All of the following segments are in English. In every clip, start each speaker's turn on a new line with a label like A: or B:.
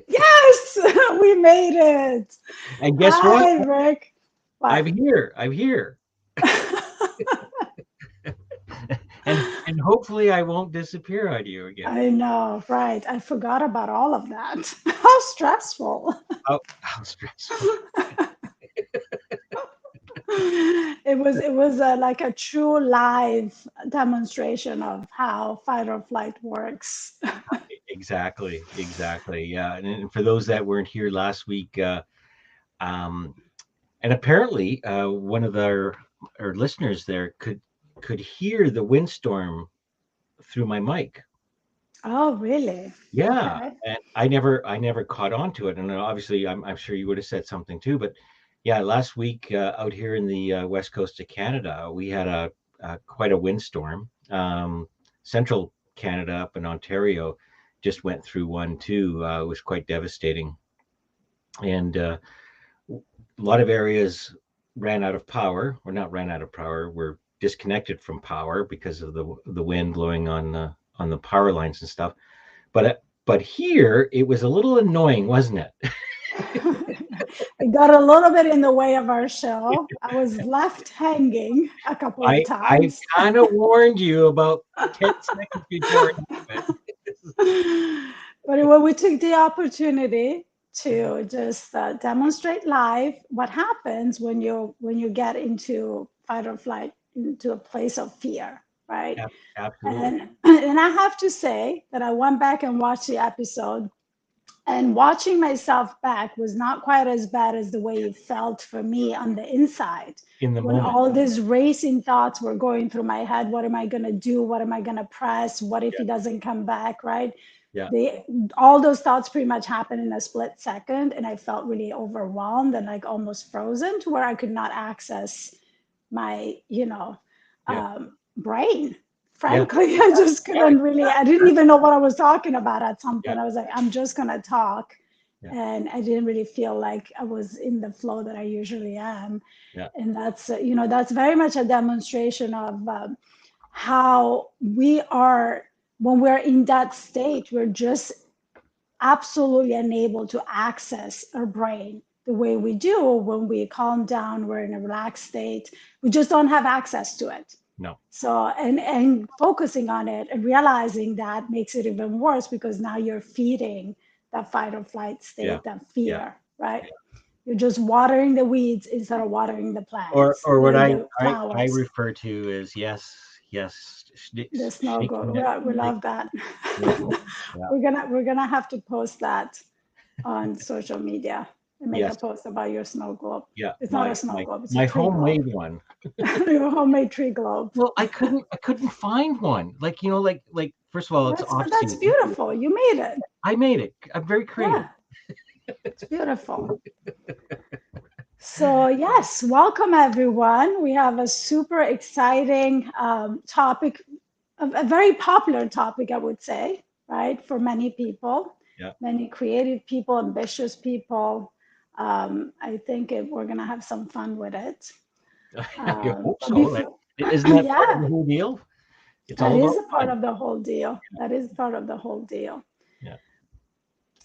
A: Yes, we made it.
B: And guess what?
A: Hi, Rick. What?
B: I'm here. I'm here. And hopefully I won't disappear on you again.
A: I know, right. I forgot about all of that. How stressful.
B: How stressful.
A: It was like a true live demonstration of how fight or flight works.
B: Exactly. Exactly. Yeah. And for those that weren't here last week, um, and apparently one of our listeners there could hear the windstorm through my mic.
A: Oh, really?
B: Yeah,
A: Okay.
B: and I never caught on to it, and obviously I'm sure you would have said something too. But yeah, last week out here in the west coast of Canada, we had a quite a windstorm. Central Canada up in Ontario just went through one too. It was quite devastating, and a lot of areas ran out of power, or not ran out of power, were disconnected from power because of the wind blowing on the power lines and stuff. But here it was a little annoying, wasn't it?
A: It got a little bit in the way of our show. I was left hanging a couple of
B: I
A: times.
B: kind of warned you about 10 seconds before it happened.
A: But when we took the opportunity to just demonstrate live what happens when you get into fight or flight, into a place of fear, right?
B: Absolutely.
A: And I have to say that I went back and watched the episode, and watching myself back was not quite as bad as the way it felt for me on the inside,
B: In the
A: when
B: moment.
A: all these racing thoughts were going through my head. What am I going to do? What am I going to press? What if
B: Yeah.
A: he doesn't come back, right?
B: Yeah.
A: they all those thoughts pretty much happened in a split second, and I felt really overwhelmed and like almost frozen to where I could not access my
B: Yeah.
A: brain.
B: Yeah.
A: Frankly, I just
B: Yeah.
A: couldn't really, I didn't even know what I was talking about at some
B: Yeah.
A: point. I was like, I'm just going to talk.
B: Yeah.
A: And I didn't really feel like I was in the flow that I usually am.
B: Yeah.
A: And that's very much a demonstration of how we are, when we're in that state, we're just absolutely unable to access our brain the way we do when we calm down, we're in a relaxed state. We just don't have access to it.
B: No.
A: So, and focusing on it and realizing that makes it even worse, because now you're feeding that fight or flight
B: Yeah.
A: state, that
B: Yeah.
A: fear, right?
B: Yeah.
A: You're just watering the weeds instead of watering the
B: Or
A: plants,
B: or what
A: the
B: I
A: flowers.
B: refer to as yes,
A: The snow
B: shaking
A: globe.
B: that
A: We
B: shake.
A: love that.
B: Yeah. Yeah.
A: we're gonna have to post that on social media and make a
B: Yes.
A: post about your snow globe.
B: Yeah.
A: It's not a
B: My
A: snow
B: my
A: globe, it's a
B: my
A: tree globe.
B: homemade one.
A: Your homemade tree globe.
B: Well, I couldn't find one. Like first of all, it's off
A: That's
B: season.
A: beautiful. You made it.
B: I made it. I'm very creative.
A: Yeah, it's beautiful. So, yes, welcome everyone. We have a super exciting topic, a very popular topic, I would say, right, for many people,
B: Yeah.
A: many creative people, ambitious people. I think we're going to have some fun with it.
B: I hope
A: But
B: so.
A: before,
B: Isn't that part of
A: yeah,
B: the whole deal? It's
A: that
B: all
A: is
B: about
A: a part
B: fun.
A: of the whole deal. That is part of the whole deal.
B: Yeah.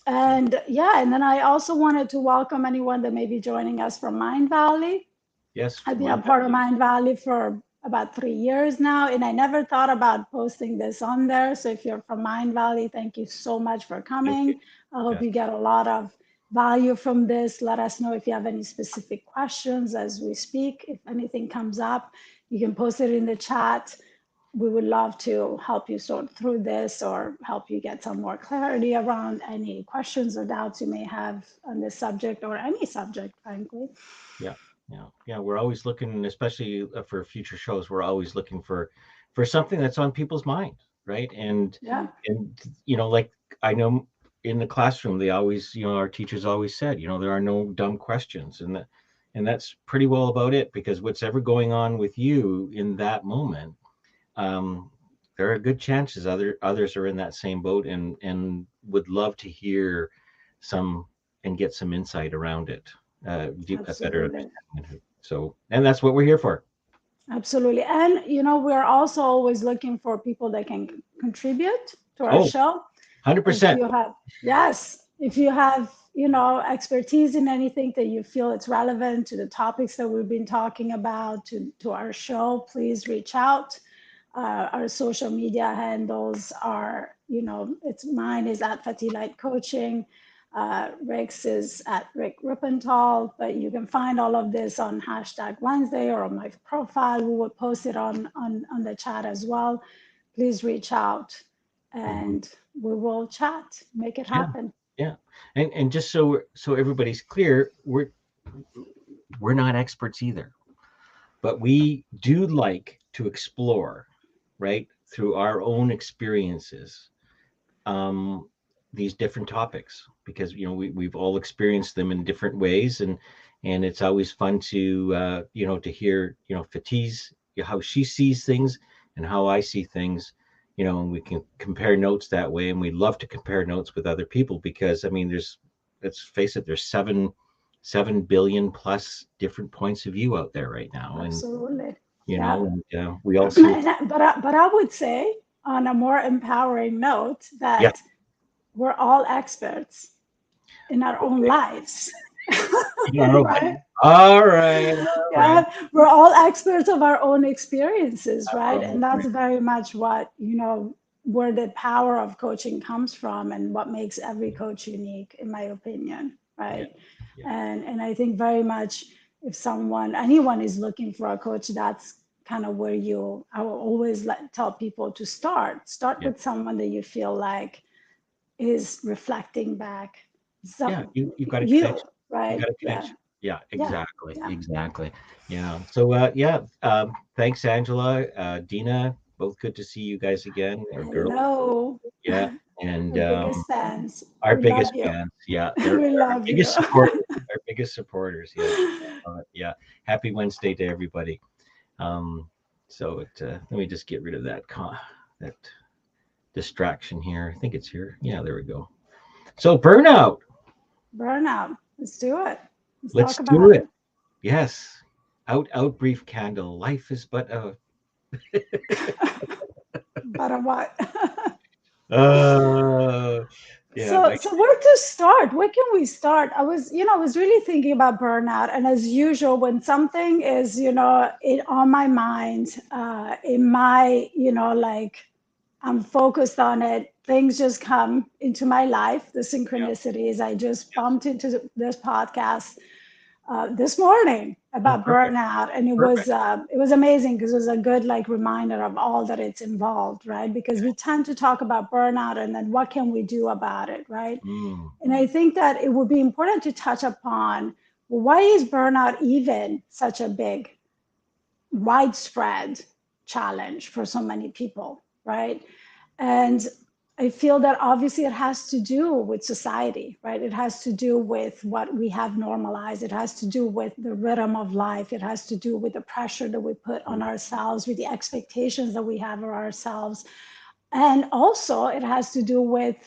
A: And yeah, and then I also wanted to welcome anyone that may be joining us from Mind Valley.
B: Yes.
A: I've been a
B: Mind
A: part of
B: Valley.
A: Mind Valley for about 3 years now, and I never thought about posting this on there. So if you're from Mind Valley, thank you so much for
B: Thank you.
A: coming. I hope
B: Yes.
A: you get a lot of value from this. Let us know if you have any specific questions as we speak. If anything comes up, you can post it in the chat. We would love to help you sort through this or help you get some more clarity around any questions or doubts you may have on this subject or any subject, frankly.
B: Yeah. Yeah. Yeah. We're always looking, especially for future shows. We're always looking for something that's on people's mind, right?
A: Yeah,
B: And like I know in the classroom, they always, our teachers always said, there are no dumb questions, and that's pretty well about it, because what's ever going on with you in that moment, um, there are good chances others are in that same boat and would love to hear some and get some insight around it, a better
A: absolutely.
B: understanding of it. So, and that's what we're here for.
A: Absolutely. And, we're also always looking for people that can contribute to our
B: Oh,
A: show. If
B: 100%.
A: you have, yes, if you have, expertise in anything that you feel it's relevant to the topics that we've been talking about, to our show, please reach out. Our social media handles are, it's mine is at Fati Light Coaching. Rick's is at Rick Rippenthal, but you can find all of this on #Wednesday or on my profile. We will post it on the chat as well. Please reach out and we will chat, make it
B: Yeah,
A: happen.
B: yeah. And just so everybody's clear, we're not experts either, but we do like to explore, right, through our own experiences, um, these different topics, because we've all experienced them in different ways, and it's always fun to to hear Fatih's, how she sees things and how I see things, and we can compare notes that way. And we love to compare notes with other people, because I mean, let's face it, there's 7 billion plus different points of view out there right now, and
A: Absolutely. Yeah.
B: we all see.
A: But I would say, on a more empowering note,
B: Yeah.
A: that we're all experts in our own lives. Right?
B: All right. All right.
A: Yeah, we're all experts of our own experiences, right?
B: All
A: And that's
B: right.
A: very much what, where the power of coaching comes from, and what makes every coach unique, in my opinion,
B: Yeah.
A: right?
B: Yeah.
A: And I think very much, if anyone is looking for a coach, that's kind of where I will always tell people to start
B: Yeah.
A: with someone that you feel like is reflecting back
B: Yeah.
A: some
B: You got a
A: you,
B: connection. You
A: right?
B: got a
A: Yeah,
B: connection. Yeah,
A: yeah,
B: exactly.
A: yeah.
B: Exactly. Yeah. So yeah. Thanks, Angela, Dina. Both good to see you guys again, or girls.
A: Hello.
B: Yeah. And
A: Our biggest fans.
B: our
A: We love
B: biggest
A: you.
B: fans. Yeah. They're
A: We
B: our
A: love you.
B: biggest supporters. Our biggest supporters. Yeah. Yeah. Happy Wednesday to everybody. Um, let me just get rid of that distraction here. I think it's here. Yeah, there we go. So burnout.
A: Burnout. Let's do it. Let's
B: Let's
A: talk
B: do
A: about
B: it.
A: it.
B: Yes. Out, brief candle. Life is but a.
A: But what?
B: Uh, yeah.
A: So where to start? Where can we start? I was really thinking about burnout, and as usual, when something is, on my mind, in my, like, I'm focused on it, things just come into my life. The
B: Yeah.
A: synchronicities. I just
B: Yes.
A: bumped into this podcast this morning
B: Oh,
A: about
B: perfect.
A: burnout, and
B: Perfect.
A: it was amazing because it was a good, like, reminder of all that it's involved, right? Because we tend to talk about burnout and then what can we do about it, right?
B: Mm,
A: And I think that it would be important to touch upon, well, why is burnout even such a big, widespread challenge for so many people, right? And I feel that obviously it has to do with society, right? It has to do with what we have normalized. It has to do with the rhythm of life. It has to do with the pressure that we put on ourselves, with the expectations that we have of ourselves. And also, it has to do with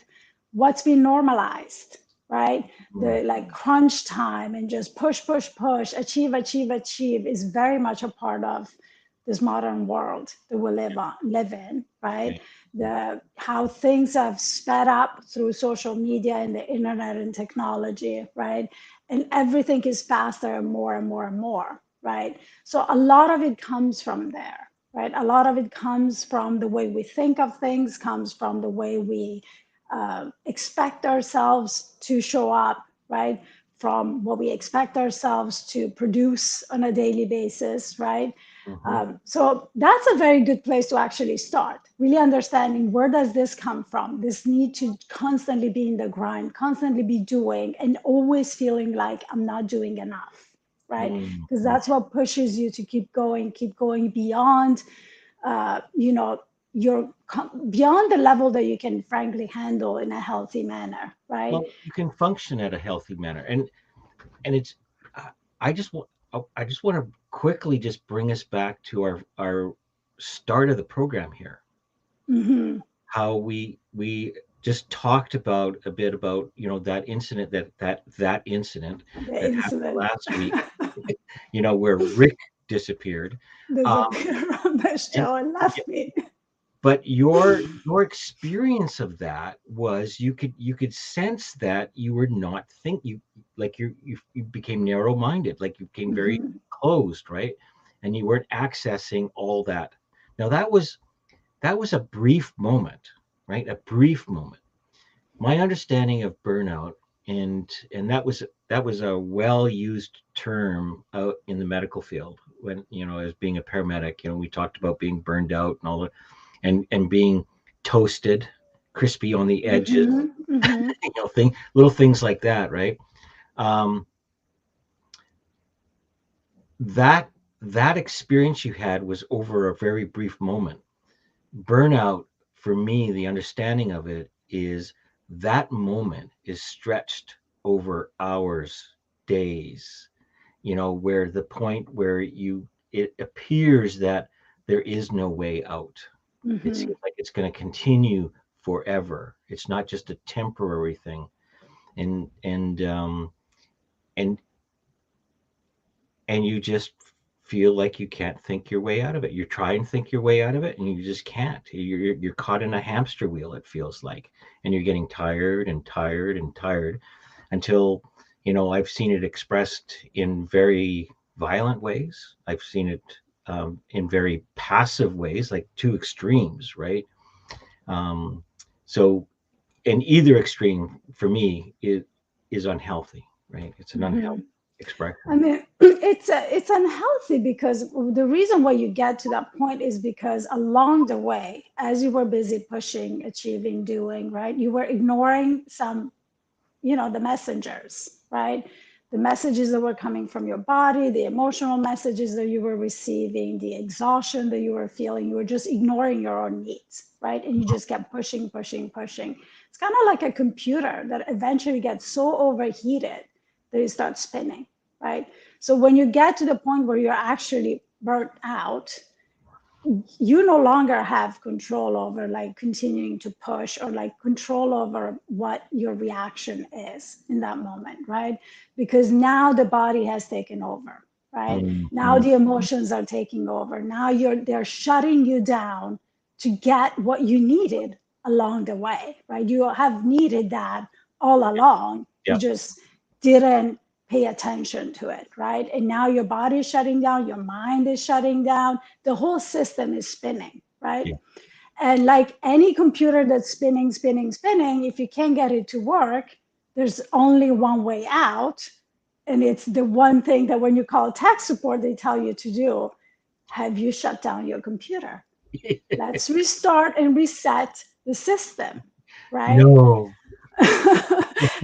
A: what's been normalized, right?
B: mm,
A: The, like, crunch time and just push, push, push, achieve is very much a part of this modern world that we live in,
B: yeah.
A: right? The how things have sped up through social media and the internet and technology, right? And everything is faster and more and more and more, right? So a lot of it comes from there, right? A lot of it comes from the way we think of things, comes from the way we expect ourselves to show up, right? From what we expect ourselves to produce on a daily basis, right?
B: Mm-hmm.
A: So that's a very good place to actually start, really understanding, where does this come from? This need to constantly be in the grind, constantly be doing, and always feeling like I'm not doing enough, right? Because
B: Mm-hmm.
A: that's what pushes you to keep going beyond, you know, beyond the level that you can frankly handle in a healthy manner, right?
B: Well, you can function at a healthy manner, and it's. I I just want. I just want to quickly just bring us back to our start of the program here.
A: Mm-hmm.
B: How we just talked about a bit about that incident, that incident
A: The
B: that happened
A: incident
B: last week. Where Rick disappeared. Um,
A: disappeared from the
B: and
A: show and left me.
B: but your experience of that was you could sense that you were not you like you became narrow-minded, like you became very
A: Hmm.
B: closed, right? And you weren't accessing all that. Now that was a brief moment, right? A brief moment. My understanding of burnout, and that was a well used term out in the medical field when, as being a paramedic, we talked about being burned out and all that, and being toasted, crispy on the edges,
A: Hmm. Hmm.
B: little things like that, right? Um, that that experience you had was over a very brief moment. Burnout, for me, the understanding of it is that moment is stretched over hours, days, where the point where it appears that there is no way out. It
A: Hmm.
B: seems like it's going to continue forever. It's not just a temporary thing. And and um and and you just feel like you can't think your way out of it. You try and think your way out of it, and you just can't. You're caught in a hamster wheel, it feels like, and you're getting tired and tired and tired until, I've seen it expressed in very violent ways. I've seen it in very passive ways, like two extremes, right? Um, so, and either extreme for me is unhealthy, right? It's an
A: Hmm.
B: unhealthy expression.
A: I mean, it's unhealthy because the reason why you get to that point is because along the way, as you were busy pushing, achieving, doing, right, you were ignoring some, the messengers, right? The messages that were coming from your body, the emotional messages that you were receiving, the exhaustion that you were feeling, you were just ignoring your own needs, right? And you just kept pushing, pushing, pushing. It's kind of like a computer that eventually gets so overheated that it starts spinning, right? So when you get to the point where you're actually burnt out, you no longer have control over like continuing to push or like control over what your reaction is in that moment, right? Because now the body has taken over, right? Now
B: Mhm.
A: the emotions are taking over. Now they're shutting you down to get what you needed along the way, right? You have needed that all along. You
B: Yeah,
A: just didn't pay attention to it, right? And now your body is shutting down, your mind is shutting down, the whole system is spinning, right?
B: yeah,
A: And like any computer that's spinning, spinning, spinning, if you can't get it to work, there's only one way out. And it's the one thing that when you call tech support, they tell you to do. Have you shut down your computer? Let's restart and reset the system, right?
B: no,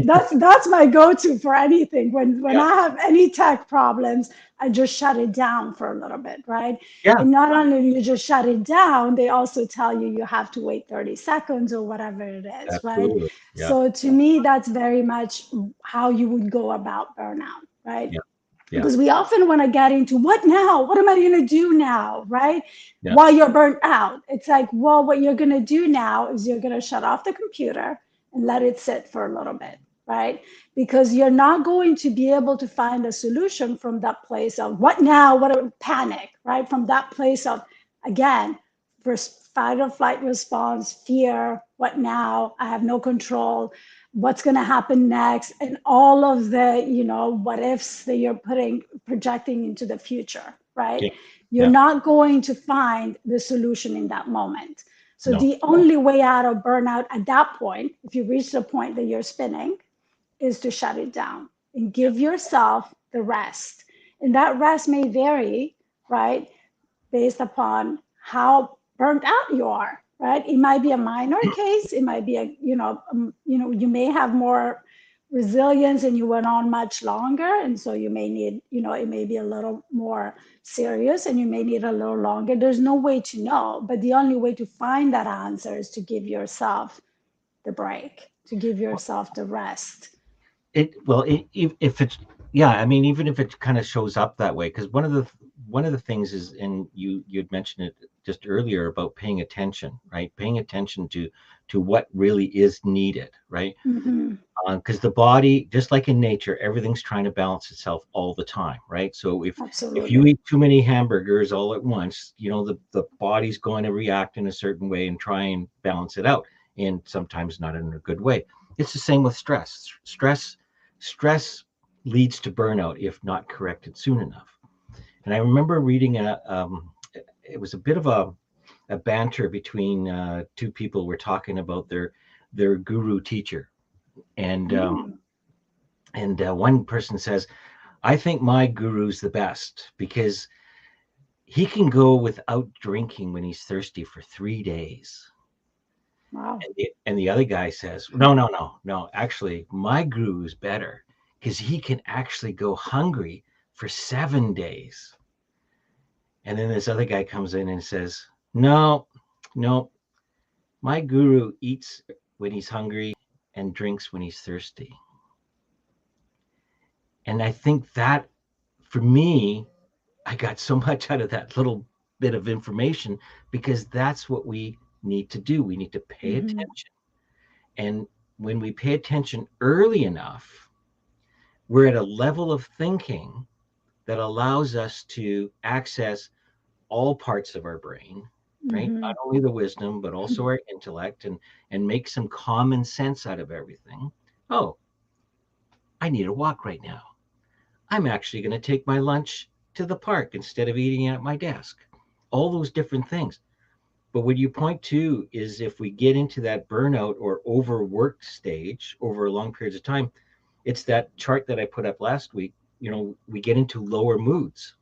A: That's my go-to for anything. When
B: yeah,
A: I have any tech problems, I just shut it down for a little bit, right?
B: yeah,
A: And not only do you just shut it down, they also tell you you have to wait 30 seconds or whatever it is, right?
B: absolutely, yeah,
A: So to me, that's very much how you would go about burnout, right?
B: yeah, yeah,
A: Because we often want to get into what now? What am I going to do now? Right?
B: yeah,
A: While you're burnt out, it's like, well, what you're going to do now is you're going to shut off the computer and let it sit for a little bit, right? Because you're not going to be able to find a solution from that place of what now, what a panic, right? From that place of, again, first fight or flight response, fear, what now? I have no control, what's going to happen next, and all of the what ifs that you're projecting into the future, right?
B: yeah,
A: You're
B: yeah,
A: not going to find the solution in that moment. So
B: no,
A: the only way out of burnout at that point, if you reach the point that you're spinning, is to shut it down and
B: yeah,
A: give yourself the rest. And that rest may vary, right, based upon how burnt out you are, right? It might be a minor case. It might be you may have more resilience and you went on much longer. And so you may need, it may be a little more serious and you may need a little longer. There's no way to know, but the only way to find that answer is to give yourself the break, to give yourself the rest.
B: if it's, yeah, I mean, even if it kind of shows up that way, because one of the things is, and you'd mentioned it just earlier about paying attention, right? Paying attention to what really is needed, right?
A: Mm-hmm.
B: Because the body, just like in nature, everything's trying to balance itself all the time, right? So if you
A: Absolutely.
B: eat too many hamburgers all at once, the body's going to react in a certain way and try and balance it out, and sometimes not in a good way. It's the same with stress. Stress leads to burnout if not corrected soon enough. And I remember reading it was a bit of a banter between two people were talking about their guru teacher, and
A: Mm.
B: one person says, I think my guru's the best because he can go without drinking when he's thirsty for 3 days.
A: Wow.
B: And the other guy says, no, no, no, no. Actually, my guru's better because he can actually go hungry for 7 days. And then this other guy comes in and says, no, no, my guru eats when he's hungry and drinks when he's thirsty. And I think that for me, I got so much out of that little bit of information because that's what we need to do. We need to pay
A: Mm-hmm.
B: attention. And when we pay attention early enough, we're at a level of thinking that allows us to access all parts of our brain, right?
A: Mm-hmm.
B: Not only the wisdom, but also our intellect, and make some common sense out of everything. Oh, I need a walk right now. I'm actually going to take my lunch to the park instead of eating it at my desk. All those different things. But what you point to is if we get into that burnout or overworked stage over long periods of time, it's that chart that I put up last week. We get into lower moods.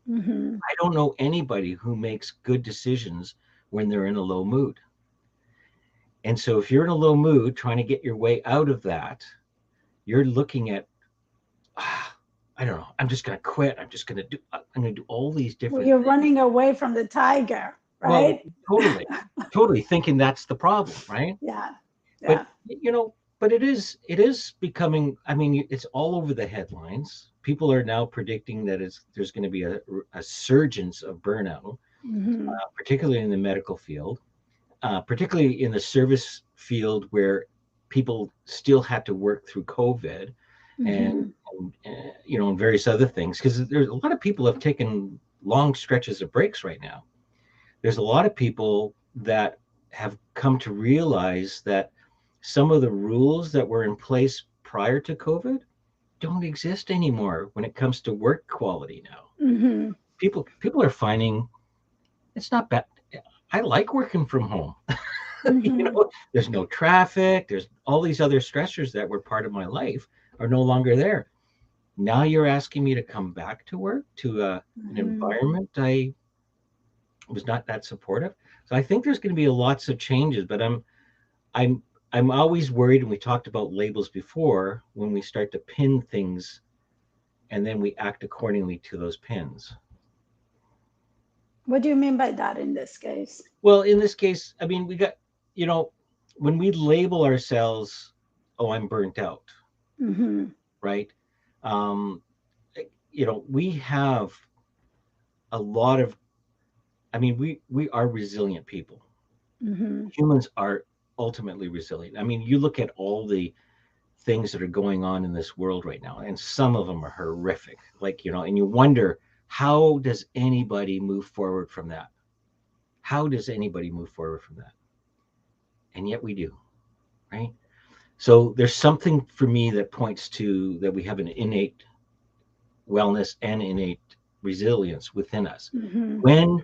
A: Mm-hmm.
B: I don't know anybody who makes good decisions when they're in a low mood. And so if you're in a low mood, trying to get your way out of that, you're looking at, I don't know, I'm just going to quit. I'm going to do all these
A: Well,
B: different
A: you're
B: things.
A: running away from the tiger,
B: Well,
A: right?
B: totally, totally thinking that's the problem, right?
A: Yeah.
B: But
A: Yeah.
B: but it is becoming. I mean, it's all over the headlines. People are now predicting that there's going to be a surgence of burnout,
A: Mm-hmm.
B: particularly in the medical field, particularly in the service field where people still had to work through COVID, and,
A: Mm-hmm.
B: and various other things, because there's a lot of people have taken long stretches of breaks right now. There's a lot of people that have come to realize that some of the rules that were in place prior to COVID don't exist anymore when it comes to work quality now.
A: Mm-hmm.
B: People are finding it's not bad. I like working from home.
A: Mm-hmm.
B: There's no traffic. There's all these other stressors that were part of my life are no longer there. Now you're asking me to come back to work to an
A: Mm-hmm.
B: environment I was not that supportive. So I think there's going to be lots of changes, but I'm I'm always worried, and we talked about labels before, when we start to pin things and then we act accordingly to those pins.
A: What do you mean by that in this case?
B: Well, in this case, I mean, we got, you know, when we label ourselves, oh, I'm burnt out,
A: Mm-hmm.
B: right? Um, we have a lot of, I mean, we are resilient people.
A: Mm-hmm.
B: Humans are ultimately resilient. I mean, you look at all the things that are going on in this world right now, and some of them are horrific. Like, and you wonder, how does anybody move forward from that? How does anybody move forward from that? And yet we do, right? So there's something for me that points to that we have an innate wellness and innate resilience within us.
A: Mm-hmm.
B: When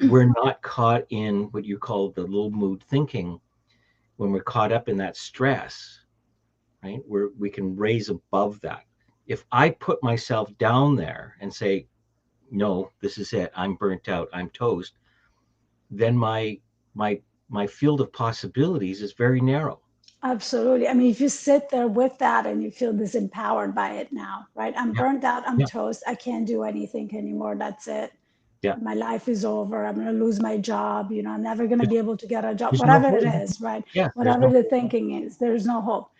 B: we're not caught in what you call the low mood thinking, when we're caught up in that stress, right? Where we can raise above that. If I put myself down there and say, no, this is it, I'm burnt out, I'm toast, then my my field of possibilities is very narrow.
A: Absolutely. I mean, if you sit there with that and you feel disempowered by it now, right? I'm
B: Yeah,
A: burnt out, I'm
B: yeah,
A: toast, I can't do anything anymore. That's it.
B: yeah.
A: My life is over. I'm going to lose my job. I'm never going to
B: There's,
A: be able to get a job,
B: there's no
A: whatever it
B: hope.
A: is, right?
B: Yeah, there's
A: Whatever
B: no
A: the
B: hope.
A: thinking is, there's no hope.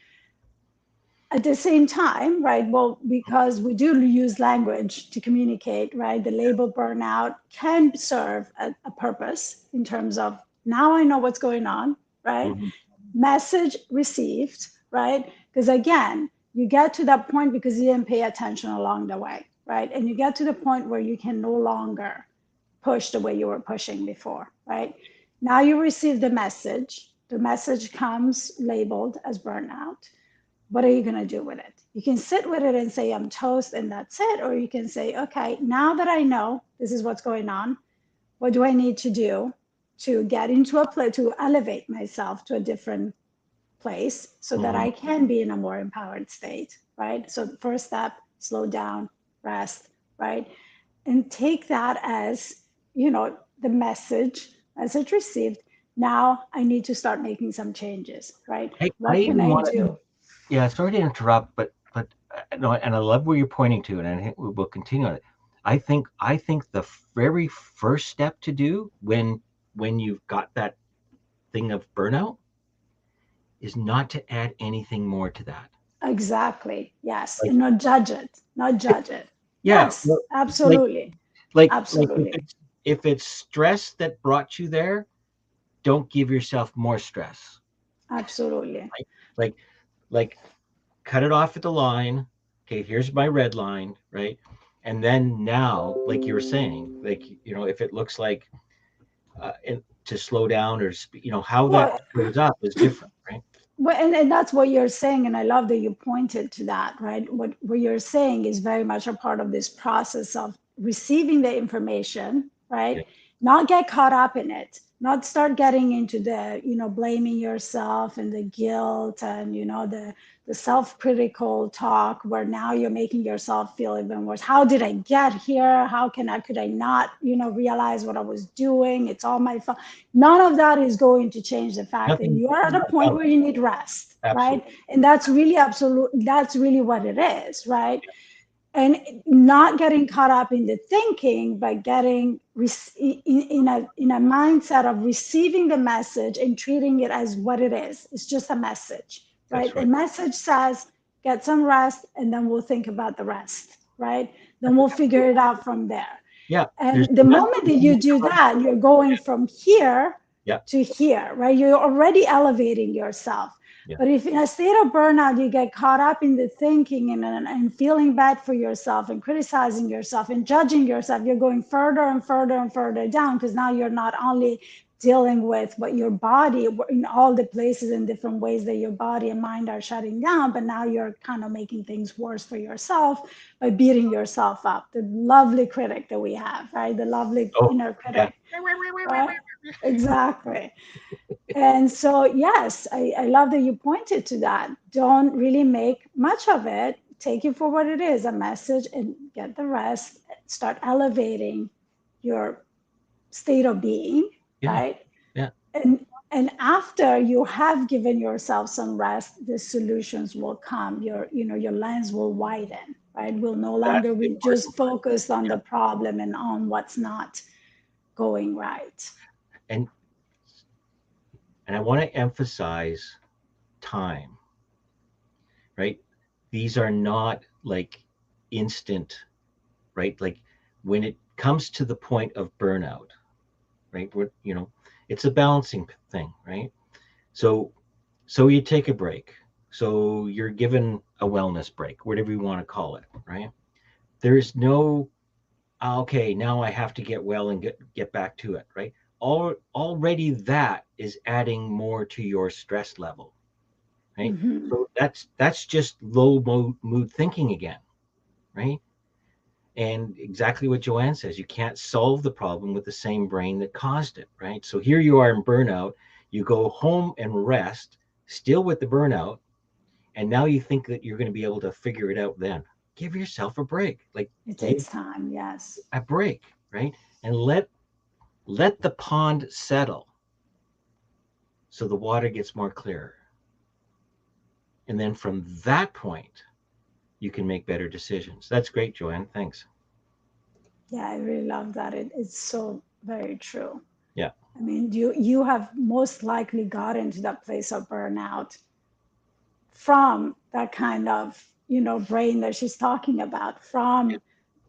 A: At the same time, right? Well, because we do use language to communicate, right? The label burnout can serve a purpose in terms of now I know what's going on, right?
B: Mhm.
A: message received, right? Because again, you get to that point because you didn't pay attention along the way, right? And you get to the point where you can no longer push the way you were pushing before, right? Now you receive the message. The message comes labeled as burnout. What are you going to do with it? You can sit with it and say, I'm toast and that's it. Or you can say, okay, now that I know this is what's going on, what do I need to do to get into a place to elevate myself to a different place so that
B: Mhm.
A: I can be in a more empowered state, right? So the first step, slow down, rest, right? And take that as, the message received. Now I need to start making some changes, right?
B: I
A: What can
B: even
A: I
B: want to,
A: do?
B: yeah, sorry to interrupt, but no, and I love where you're pointing to, and I think we will continue on it. I think the very first step to do when you've got that thing of burnout is not to add anything more to that.
A: Exactly. Yes.
B: Like,
A: And not judge it. Not judge it.
B: yeah,
A: Yes,
B: like
A: absolutely.
B: if
A: Absolutely.
B: it's stress that brought you there, don't give yourself more stress.
A: Absolutely.
B: Right? Like like cut it off at the line. Okay, here's my red line, right? And then now, like you were saying, like if it looks like to slow down or how that
A: Well,
B: shows up is different, right?
A: well, and that's what you're saying, and I love that you pointed to that, right? What you're saying is very much a part of this process of receiving the information,
B: Yeah,
A: right? Not get caught up in it, not start getting into the, blaming yourself and the guilt and the self-critical talk where now you're making yourself feel even worse. How did I get here? How could I not, realize what I was doing? It's all my fault. None of that is going to change the fact that
B: nothing
A: you are at a point
B: else.
A: where you need rest, right?
B: Absolutely.
A: And that's really absolute. That's really what it is, right? And not getting caught up in the thinking, but getting in a mindset of receiving the message and treating it as what it is. It's just a message,
B: That's
A: right? The
B: right.
A: message says, get some rest, and then we'll think about the rest, right? Then we'll figure it out from there.
B: Yeah, there's
A: And the moment that you do that, you're going from here
B: yeah,
A: to here, right? You're already elevating yourself.
B: yeah.
A: But if in a state of burnout, you get caught up in the thinking and feeling bad for yourself and criticizing yourself and judging yourself, you're going further and further and further down because now you're not only dealing with what your body in all the places and different ways that your body and mind are shutting down, but now you're kind of making things worse for yourself by beating yourself up. The lovely critic that we have, right? The lovely
B: Oh,
A: inner
B: yeah.
A: critic, right? Exactly. And so, yes, I love that you pointed to that. Don't really make much of it. Take it for what it is, a message, and get the rest. Start elevating your state of being,
B: Yeah,
A: right?
B: yeah.
A: And after you have given yourself some rest, the solutions will come. Your lens will widen, right? Will no
B: That's
A: longer
B: the
A: be
B: important
A: just
B: part.
A: focused on
B: Yeah.
A: the problem and on what's not going right.
B: And I want to emphasize time, right? These are not like instant, right? Like when it comes to the point of burnout, right? It's a balancing thing, right? So you take a break. So you're given a wellness break, whatever you want to call it, right? There is no okay, now I have to get well and get back to it, right? Already that is adding more to your stress level, right?
A: Mhm.
B: So that's just low mood thinking again, right? And exactly what Joanne says, you can't solve the problem with the same brain that caused it, right? So here you are in burnout, you go home and rest, still with the burnout, and now you think that you're going to be able to figure it out then. Give yourself a break. Like
A: It
B: give
A: takes time, yes.
B: a break, right? And let the pond settle so the water gets more clear. And then from that point, you can make better decisions. That's great, Joanne. Thanks.
A: Yeah, I really love that. It's so very true.
B: Yeah.
A: I mean, you have most likely gotten to that place of burnout from that kind of brain that she's talking about, from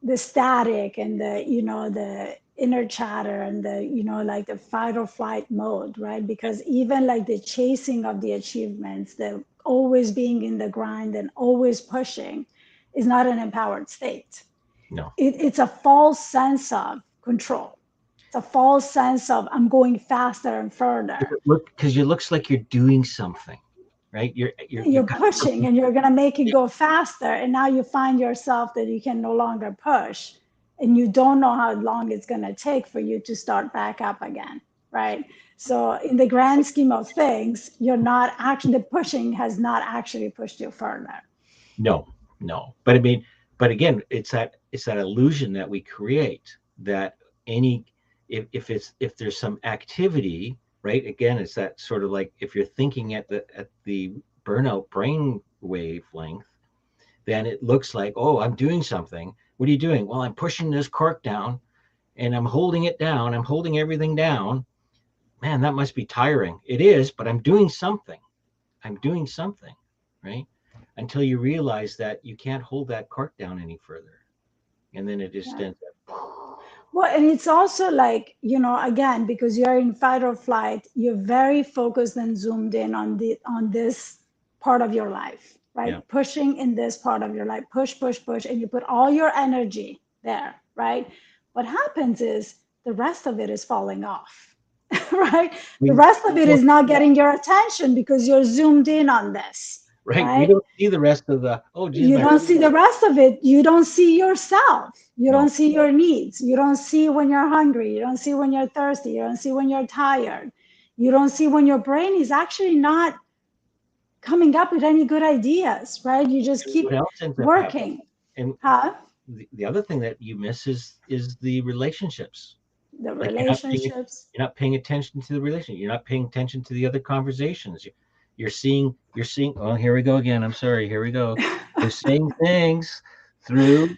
A: the static and the inner chatter and the, like the fight or flight mode, right? Because even like the chasing of the achievements, the always being in the grind and always pushing is not an empowered state.
B: No.
A: It's a false sense of control. It's a false sense of I'm going faster and further.
B: Look, because it looks like you're doing something, right? You're
A: You're pushing and you're going to make it go faster. And now you find yourself that you can no longer push and you don't know how long it's going to take for you to start back up again, right? So in the grand scheme of things, you're not actually, the pushing has not actually pushed you further.
B: No, no. But I mean, but again, it's that illusion that we create that any if there's some activity, right? Again, it's that sort of like if you're thinking at the burnout brain wavelength, then it looks like, oh, I'm doing something. What are you doing? Well, I'm pushing this cork down and I'm holding it down. I'm holding everything down. Man, that must be tiring. It is, but I'm doing something. I'm doing something, right? Until you realize that you can't hold that cork down any further. And then it just
A: Yeah.
B: ends up.
A: Well, and it's also like, again, because you're in fight or flight, you're very focused and zoomed in on this part of your life, right?
B: Yeah.
A: Pushing in this part of your life, push, push, push, and you put all your energy there, right? What happens is the rest of it is falling off, right? The rest of it is not getting your attention because you're zoomed in on this.
B: Right. We
A: Right?
B: don't see the rest of the, oh, geez,
A: You don't see the rest of it. You don't see yourself. You
B: No.
A: don't see your needs. You don't see when you're hungry. You don't see when you're thirsty. You don't see when you're tired. You don't see when your brain is actually not coming up with any good ideas, right? You just keep
B: What else ends up happening?
A: working.
B: And
A: Huh?
B: the other thing that you miss is the relationships.
A: The
B: Like
A: relationships.
B: you're not paying attention to the relationship. You're not paying attention to the other conversations. You're seeing. Oh, here we go again. I'm sorry. Here we go. You're seeing things through,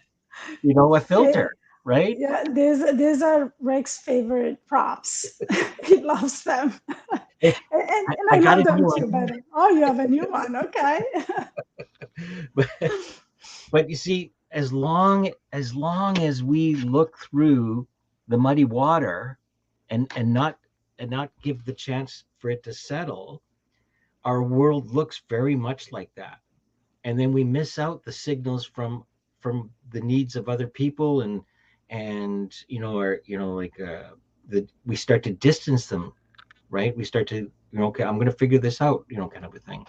B: a filter, right?
A: Yeah, these are Rick's favorite props. He loves them.
B: Hey,
A: And
B: I
A: I
B: got
A: love
B: a
A: them
B: new
A: too,
B: one.
A: but oh, you have a new one. Okay.
B: but, but you see, as we look through the muddy water and not give the chance for it to settle, our world looks very much like that. And then we miss out the signals from the needs of other people and like we start to distance them, right? We start to, okay, I'm going to figure this out, kind of a thing.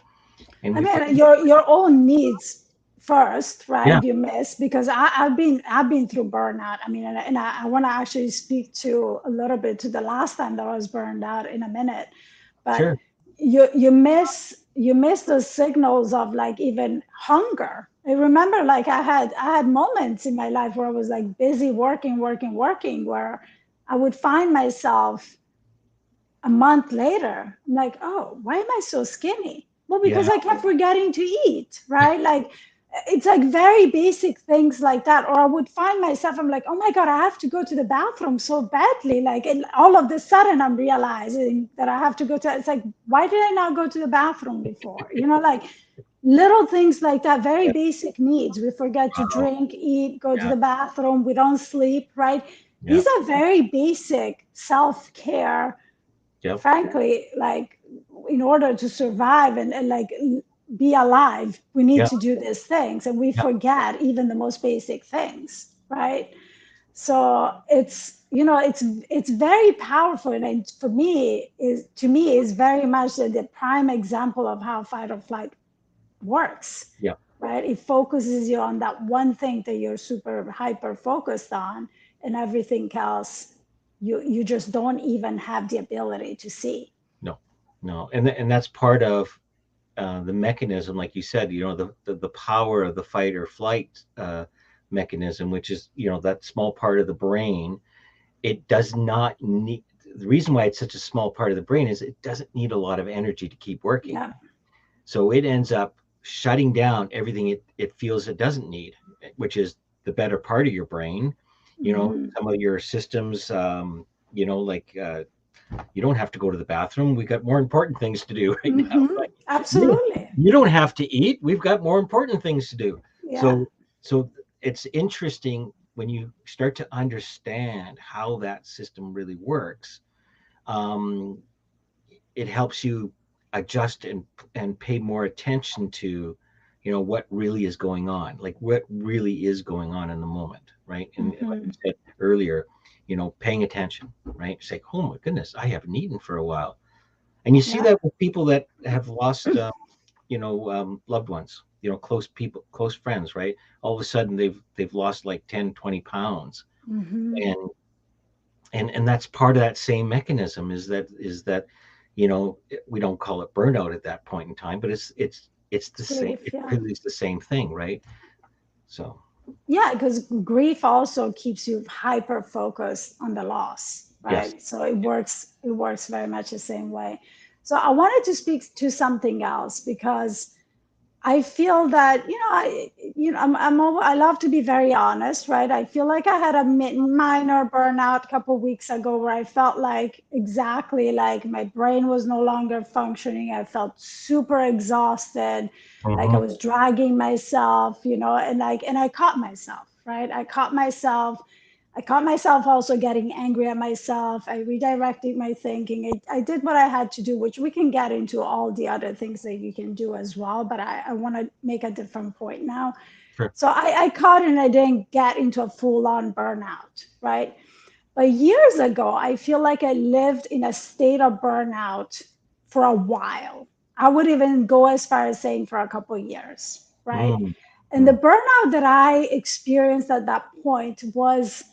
B: And
A: I mean, your own needs first,
B: yeah,
A: right? You miss because I've been through burnout. I mean, and I want to actually speak to a little bit to the last time that I was burned out in a minute, but
B: sure,
A: you miss those signals of like even hunger. I remember like I had moments in my life where I was like busy working, where I would find myself a month later, I'm like, oh, why am I so skinny? Well, because
B: yeah,
A: I kept forgetting to eat, right? Like, it's like very basic things like that. Or I would find myself, I'm like, oh my God, I have to go to the bathroom so badly. Like, and all of a sudden, I'm realizing that I have to go to, it's like, why did I not go to the bathroom before? Like little things like that, very
B: yeah,
A: basic needs. We forget to
B: wow,
A: drink, eat, go to
B: yeah,
A: the bathroom, we don't sleep, right?
B: yeah,
A: These are very basic self care,
B: yep,
A: frankly, like in order to survive and like be alive, we need
B: yeah,
A: to do these things and we
B: yeah,
A: forget even the most basic things, right? So it's very powerful, and for me is very much the prime example of how fight or flight works,
B: yeah,
A: right? It focuses you on that one thing that you're super hyper focused on, and everything else you just don't even have the ability to see.
B: no, no, and that's part of the mechanism, like you said, the power of the fight or flight mechanism, which is that small part of the brain. It does not need. The reason why it's such a small part of the brain is it doesn't need a lot of energy to keep working.
A: Yeah.
B: So it ends up shutting down everything it feels it doesn't need, which is the better part of your brain.
A: Mm-hmm.
B: Some of your systems, like you don't have to go to the bathroom. We got more important things to do right now.
A: Mm-hmm.
B: Right? You,
A: Absolutely.
B: you don't have to eat. We've got more important things to do.
A: Yeah.
B: So it's interesting when you start to understand how that system really works, um, it helps you adjust and pay more attention to, what really is going on, like what really is going on in the moment, right? And like
A: Mm-hmm.
B: you said earlier, paying attention, right? It's like, oh my goodness, I haven't eaten for a while. And you see
A: Yeah.
B: that with people that have lost, loved ones, close people, close friends, right? All of a sudden they've lost like 10, 20 pounds.
A: Mm-hmm.
B: And and that's part of that same mechanism, is that we don't call it burnout at that point in time, but it's the same,
A: Grief.
B: it
A: Yeah.
B: really is the same thing, right? So
A: Yeah, because grief also keeps you hyper focused on the loss,
B: yes.
A: right? So it works very much the same way. So I wanted to speak to something else because I feel that I love to be very honest, right? I feel like I had a minor burnout a couple of weeks ago where I felt like exactly like my brain was no longer functioning. I felt super exhausted, like I
B: Hmm.
A: was dragging myself, and I caught myself, right? I caught myself also getting angry at myself. I redirected my thinking. I did what I had to do, which we can get into all the other things that you can do as well. But I want to make a different point now.
B: Sure.
A: So I caught it and I didn't get into a full on burnout, right? But years ago, I feel like I lived in a state of burnout for a while. I would even go as far as saying for a couple of years, right?
B: Mm.
A: And the
B: Mm.
A: burnout that I experienced at that point was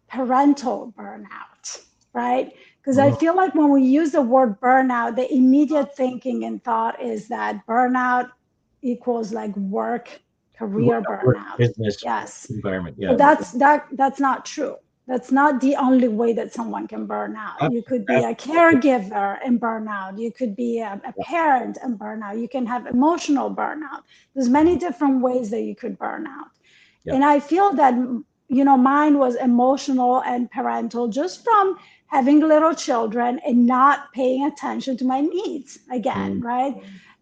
A: parental burnout, right? Because I
B: Mm.
A: feel like when we use the word burnout, the immediate thinking and thought is that burnout equals like work, career
B: Work
A: burnout.
B: business
A: Yes.
B: environment,
A: But
B: yeah.
A: that's not true. That's not the only way that someone can burn out. You could be a
B: Absolutely.
A: caregiver and burn out. You could be a
B: Yeah.
A: parent and burn out. You can have emotional burnout. There's many
B: Mhm.
A: different ways that you could burn out.
B: Yeah.
A: And I feel that mine was emotional and parental just from having little children and not paying attention to my needs again,
B: Mm.
A: right?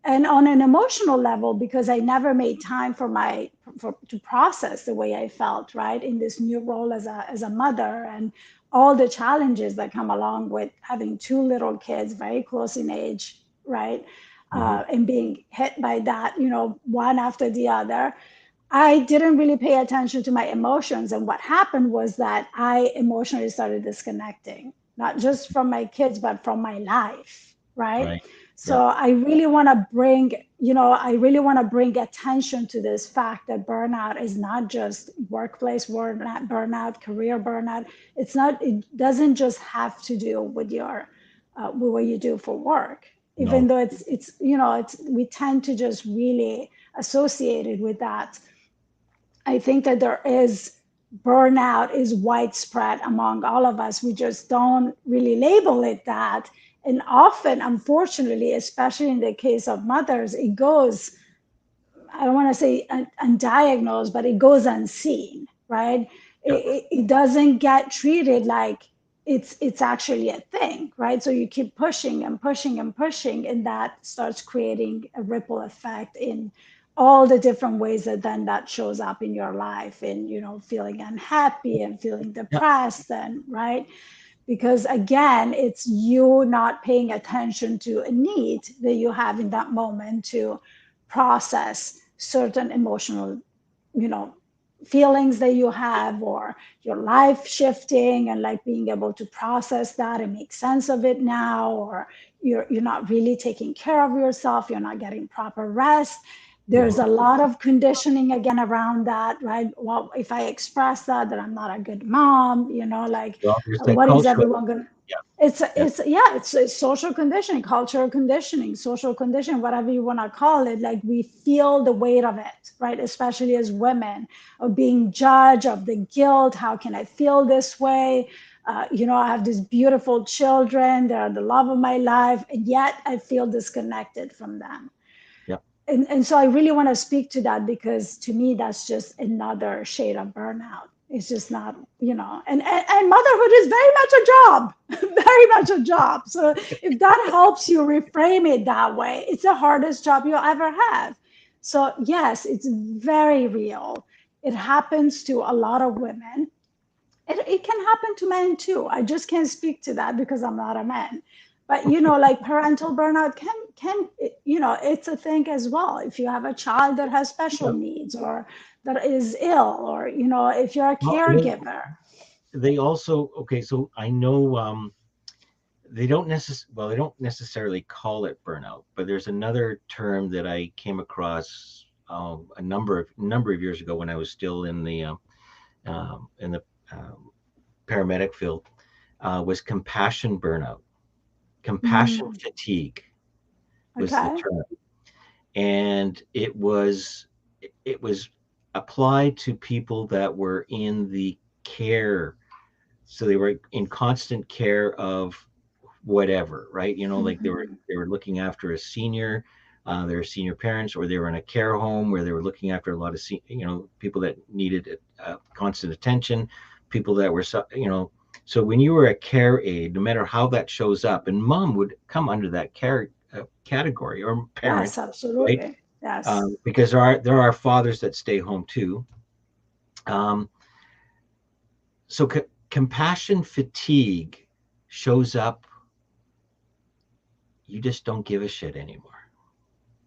A: And on an emotional level, because I never made time to process the way I felt, right, in this new role as a mother, and all the challenges that come along with having two little kids very close in age, right,
B: Hmm.
A: and being hit by that, one after the other. I didn't really pay attention to my emotions. And what happened was that I emotionally started disconnecting, not just from my kids, but from my life. Right.
B: Right.
A: So
B: Yeah.
A: I really want to bring attention to this fact that burnout is not just workplace burnout, career burnout. It doesn't just have to do with with what you do for work, even
B: No.
A: though we tend to just really associate it with that. I think that there is burnout is widespread among all of us. We just don't really label it that. And often, unfortunately, especially in the case of mothers, it goes, I don't want to say undiagnosed, but it goes unseen, right?
B: Yeah.
A: It doesn't get treated like it's actually a thing, right? So you keep pushing and pushing and pushing, and that starts creating a ripple effect in all the different ways that then that shows up in your life, and feeling unhappy and feeling
B: Yeah.
A: depressed, and right, because again, it's you not paying attention to a need that you have in that moment to process certain emotional, you know, feelings that you have, or your life shifting, and like being able to process that and make sense of it now, or you're not really taking care of yourself, you're not getting proper rest.
B: Hmm.
A: There's a lot of conditioning again around that, right? Well, if I express that I'm not a good mom, like
B: Well, there's that
A: what is
B: cultural.
A: everyone going to
B: Yeah.
A: it's
B: Yeah.
A: it's yeah it's social conditioning, cultural conditioning, social conditioning, whatever you want to call it. Like we feel the weight of it, right? Especially as women, of being judged, of the guilt. How can I feel this way? I have these beautiful children, they're the love of my life, and yet I feel disconnected from them.
B: Yeah.
A: And so I really want to speak to that, because to me that's just another shade of burnout. It's just not, and motherhood is very much a job, very much a job. So if that helps you reframe it that way, it's the hardest job you'll ever have. So yes, it's very real. It happens to a lot of women. It can happen to men too. I just can't speak to that because I'm not a man. But like parental burnout can it's a thing as well. If you have a child that has special
B: Yeah.
A: needs or that is ill, or if you're a
B: Well,
A: caregiver.
B: they also, okay, so I know they don't necessarily call it burnout, but there's another term that I came across a number of years ago when I was still in the um, paramedic field, was compassion burnout. Compassion
A: Mm,
B: fatigue was the
A: okay.
B: term, and it was applied to people that were in the care. So they were in constant care of whatever, right? Like
A: Mhm.
B: they were looking after a senior, they were senior parents, or they were in a care home where they were looking after a lot of people that needed constant attention, people that were so when you were a care aide, no matter how that shows up, and mom would come under that care category, or parent,
A: Yes,
B: right?
A: absolutely. Yes.
B: Because there are fathers that stay home too. um, so compassion fatigue shows up, you just don't give a shit anymore.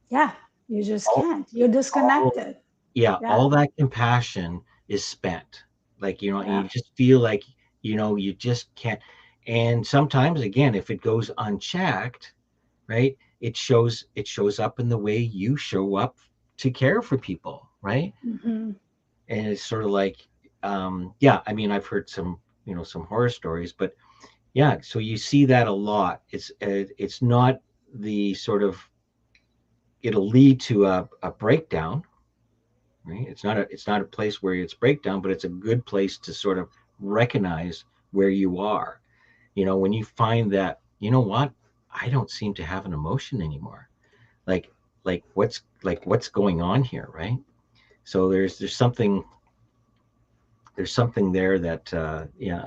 A: Yeah, you just
B: All,
A: can't. You're
B: all
A: disconnected.
B: yeah,
A: Yeah.
B: all that compassion is spent. Like,
A: Yeah.
B: you just feel like, you just can't. And sometimes, again, if it goes unchecked, right, it shows up in the way you show up to care for people, right?
A: Hmm.
B: And it's sort of like, yeah, I mean, I've heard some horror stories, but yeah, so you see that a lot. It's not the sort of, it'll lead to a breakdown, right? It's not a place where it's breakdown, but it's a good place to sort of recognize where you are. When you find that, what, I don't seem to have an emotion anymore. Like what's going on here, right? So there's something there that yeah,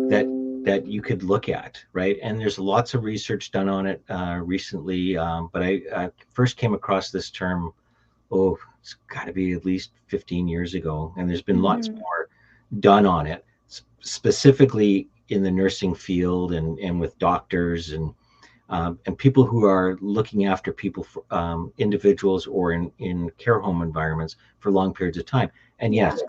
B: that that you could look at, right? And there's lots of research done on it recently, but I first came across this term, oh, it's got to be at least 15 years ago. And there's been lots
A: Hmm.
B: more done on it, specifically in the nursing field, and with doctors, and people who are looking after people, for, individuals, or in care home environments for long periods of time. And
A: Yeah,
B: yes,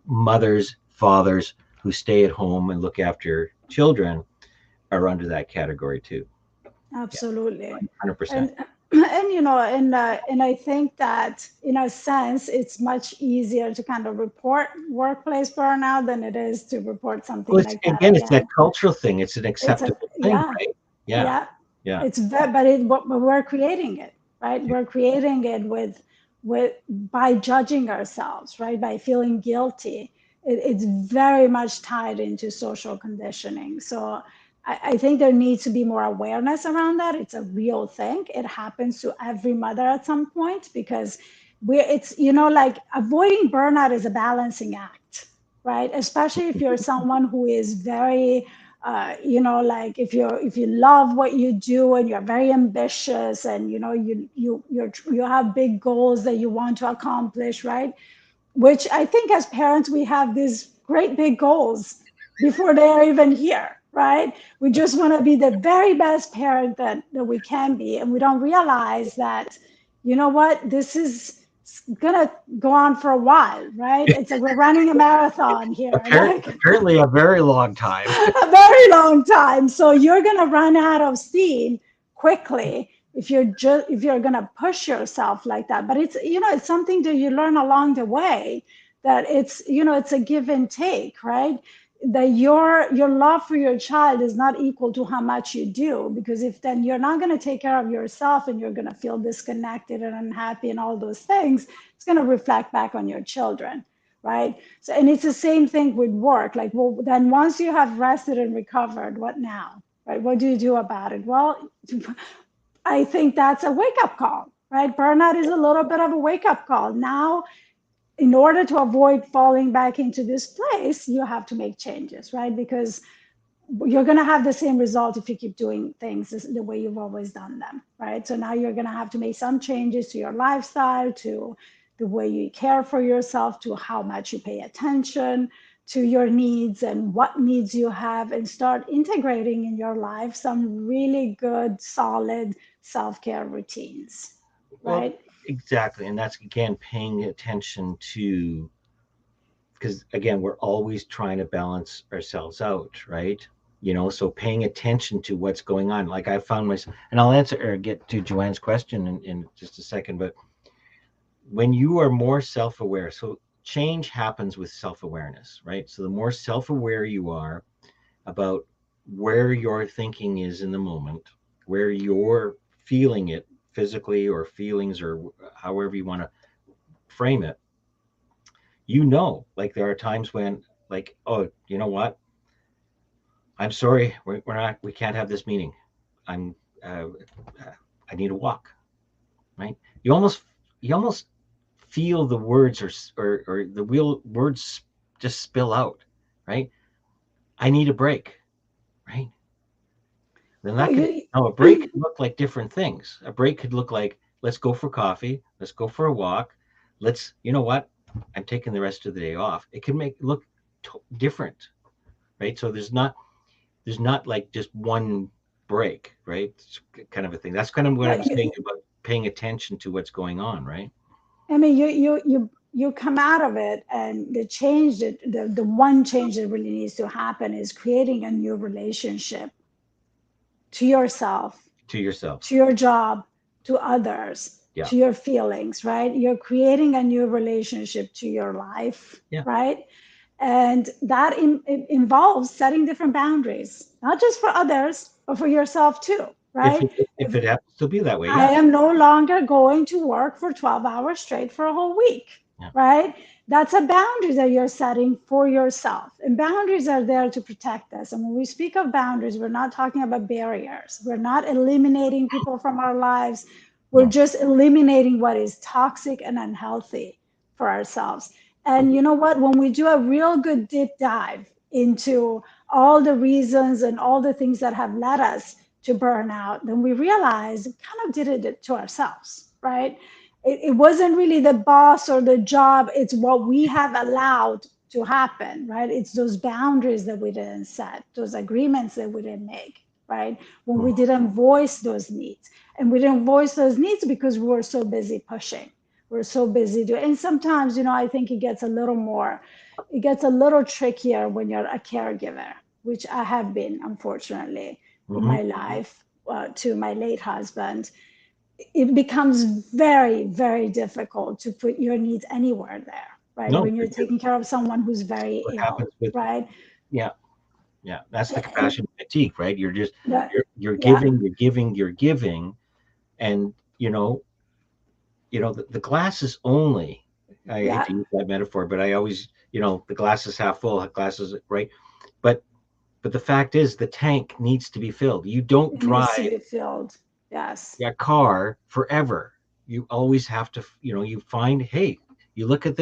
B: mothers, fathers who stay at home and look after children are under that category too. Yeah,
A: absolutely.
B: 100%.
A: And and I think that in a sense it's much easier to kind of report workplace burnout than it is to report
B: Well,
A: something
B: it's
A: like that
B: again, it's that
A: again.
B: cultural thing. It's an
A: It's a
B: acceptable thing,
A: yeah,
B: right? Yeah,
A: yeah.
B: yeah.
A: It's very, but we're creating it, right? We're creating it with by judging ourselves, right? By feeling guilty. It's very much tied into social conditioning. So I think there needs to be more awareness around that. It's a real thing. It happens to every mother at some point because it's like avoiding burnout is a balancing act, right? Especially if you're someone who is very like if you love what you do and you're very ambitious and you have big goals that you want to accomplish, right? Which I think as parents we have these great big goals before they are even here, right? We just want to be the very best parent that we can be, and we don't realize that what, this is gonna go on for a while, right? It's like we're running a marathon here, like
B: Apparently, a very long time.
A: a very long time. So you're going to run out of steam quickly if you're going to push yourself like that. But it's it's something that you learn along the way, that it's a give and take, right? That your love for your child is not equal to how much you do, because if then you're not going to take care of yourself and you're going to feel disconnected and unhappy and all those things, it's going to reflect back on your children, right? So, and it's the same thing with work. Like, well, then once you have rested and recovered, what now, right? What do you do about it? Well, I think that's a wake up call, right? Burnout is a little bit of a wake up call. Now, in order to avoid falling back into this place, you have to make changes, right? Because you're going to have the same result if you keep doing things the way you've always done them, right? So now you're going to have to make some changes to your lifestyle, to the way you care for yourself, to how much you pay attention to your needs and what needs you have, and start integrating in your life some really good, solid self-care routines,
B: Well,
A: right?
B: exactly. And that's again paying attention to, because again, we're always trying to balance ourselves out, right? So paying attention to what's going on. Like I found myself, and I'll answer or get to Joanne's question in just a second, but when you are more self-aware, so change happens with self-awareness, right? So the more self-aware you are about where your thinking is in the moment, where you're feeling it physically or feelings or however you want to frame it, like there are times when, like, oh, you know what? I'm sorry, we can't have this meeting. I'm, uh, I need a walk, right? You almost feel the words or the real words just spill out, right? I need a break, right? Then
A: Well,
B: that could,
A: you,
B: now a break could look like different things. A break could look like, let's go for coffee, let's go for a walk, you know what? I'm taking the rest of the day off. It can make it look different, right? So there's not like just one break, right? It's kind of a thing. That's kind of what I'm saying about paying attention to what's going on, right?
A: I mean, you come out of it, and the change that the one change that really needs to happen is creating a new relationship to yourself,
B: To yourself.
A: to your job, to others,
B: Yeah.
A: to your feelings, right? You're creating a new relationship to your life,
B: Yeah.
A: right? And that it involves setting different boundaries, not just for others, but for yourself too,
B: If
A: right?
B: it if it happens to be that way,
A: I
B: yeah.
A: am no longer going to work for 12 hours straight for a whole week,
B: Yeah.
A: right? That's a boundary that you're setting for yourself. And boundaries are there to protect us. And when we speak of boundaries, we're not talking about barriers. We're not eliminating people from our lives. We're
B: No.
A: just eliminating what is toxic and unhealthy for ourselves. And you know what? When we do a real good deep dive into all the reasons and all the things that have led us to burnout, then we realize we kind of did it to ourselves, right? It wasn't really the boss or the job, it's what we have allowed to happen, right? It's those boundaries that we didn't set, those agreements that we didn't make, right? When we
B: Mhm.
A: didn't voice those needs. And we didn't voice those needs because we were so busy pushing. We're so busy doing, and sometimes, I think it gets a little trickier when you're a caregiver, which I have been, unfortunately, in
B: Mhm.
A: my life, to my late husband. It becomes very, very difficult to put your needs anywhere there, right?
B: No,
A: When you're taking care of someone who's very
B: what
A: ill,
B: happens with,
A: right?
B: yeah, yeah, that's the
A: And
B: compassion fatigue, right? You're just
A: that,
B: you're
A: yeah,
B: giving, you're giving, and the glass is only, I hate
A: yeah,
B: to use that metaphor, but I always, the glass is half full, glass is right. But the fact is the tank needs to be filled. You don't
A: it needs to
B: drive
A: be filled. Yes.
B: a car forever. You always have to, you find, hey, you look at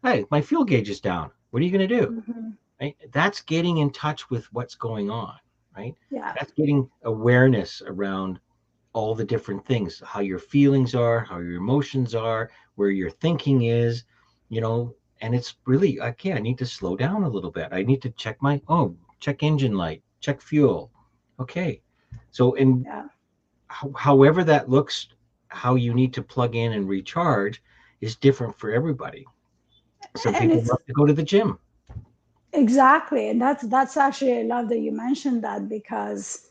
B: hey, my fuel gauge is down. What are you going to do?
A: Hmm.
B: Right? That's getting in touch with what's going on, right?
A: Yeah.
B: That's getting awareness around all the different things, how your feelings are, how your emotions are, where your thinking is, and it's really, okay, I need to slow down a little bit. I need to check engine light, check fuel. Okay. So,
A: Yeah.
B: however that looks, how you need to plug in and recharge is different for everybody. Some
A: And
B: people
A: it's
B: love to go to the gym.
A: exactly, and that's actually, I love that you mentioned that, because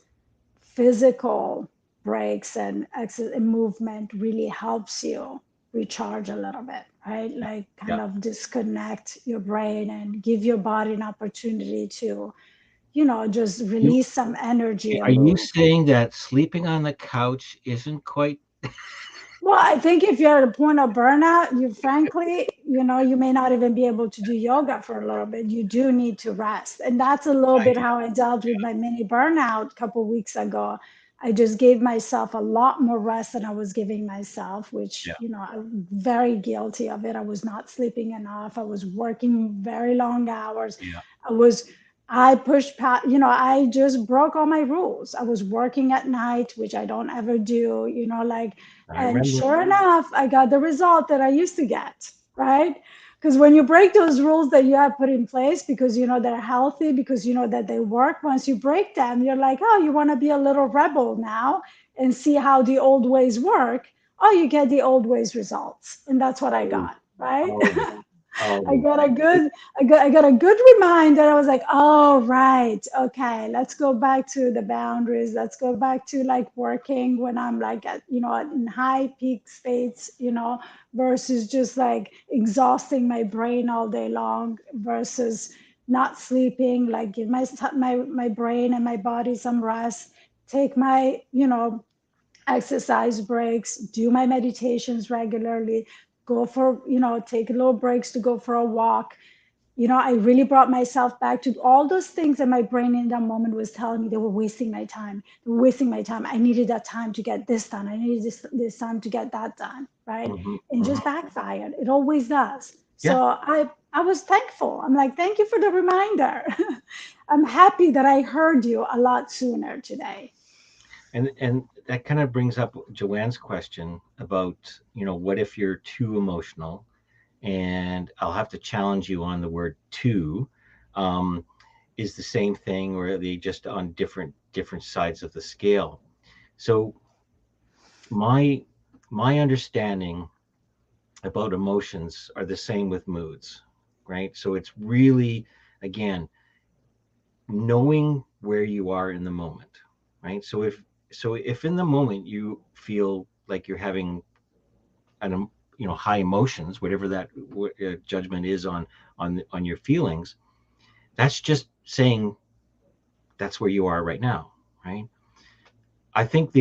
A: physical breaks and exercise and movement really helps you recharge a little bit, right? Like kind
B: Yeah.
A: of disconnect your brain and give your body an opportunity to, just
B: You,
A: release some energy
B: are
A: and
B: you
A: move.
B: saying that sleeping on the couch isn't quite?
A: Well, I think if you're at a point of burnout, you frankly, you may not even be able to do yoga for a little bit. You do need to rest. And that's a little
B: I
A: bit how I dealt with my mini burnout a couple of weeks ago. I just gave myself a lot more rest than I was giving myself, which,
B: Yeah.
A: I'm very guilty of it. I was not sleeping enough. I was working very long hours.
B: Yeah.
A: I was I pushed past, I just broke all my rules. I was working at night, which I don't ever do, like,
B: I
A: and
B: remember.
A: sure enough, I got the result that I used to get, right? Because when you break those rules that you have put in place because you know they're healthy, because you know that they work, once you break them, you're like, oh, you want to be a little rebel now and see how the old ways work. Oh, you get the old ways results. And that's what I
B: Oh,
A: got, right?
B: oh,
A: I
B: oh,
A: got a good, I got a good reminder. I was like, oh, right. Okay. Let's go back to the boundaries. Let's go back to like working when I'm like at, in high peak states, versus just like exhausting my brain all day long versus not sleeping, like give my brain and my body some rest, take my, exercise breaks, do my meditations regularly, go for, take little breaks to go for a walk. I really brought myself back to all those things that my brain in that moment was telling me they were wasting my time. They were wasting my time. I needed that time to get this done. I needed this time to get that done, right?
B: hmm
A: And
B: hmm
A: just backfired. It always does.
B: Yeah.
A: So I was thankful. I'm like, thank you for the reminder. I'm happy that I heard you a lot sooner today.
B: And that kind of brings up Joanne's question about, what if you're too emotional? And I'll have to challenge you on the word too. Um, is the same thing, or are they just on different sides of the scale? So my my understanding about emotions are the same with moods, right? So it's really, again, knowing where you are in the moment, right? So if in the moment you feel like you're having an high emotions, whatever that judgment is on your feelings, that's just saying that's where you are right now, right? I think the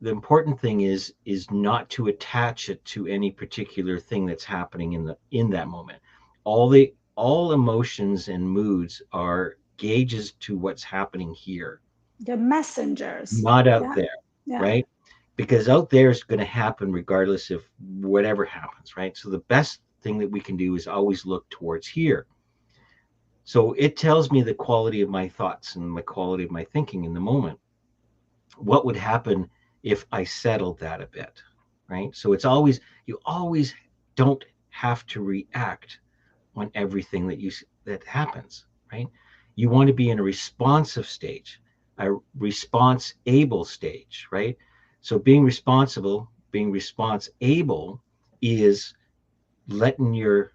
B: important thing is not to attach it to any particular thing that's happening in that moment. All emotions and moods are gauges to what's happening here,
A: The messengers.
B: not out
A: Yeah.
B: there,
A: Yeah.
B: right? Because out there is going to happen regardless of whatever happens, right? So the best thing that we can do is always look towards here. So it tells me the quality of my thoughts and the quality of my thinking in the moment. What would happen if I settled that a bit, right? So you always don't have to react on everything that happens, right? You want to be in a responsive stage, a response able stage, right? So being response able is letting your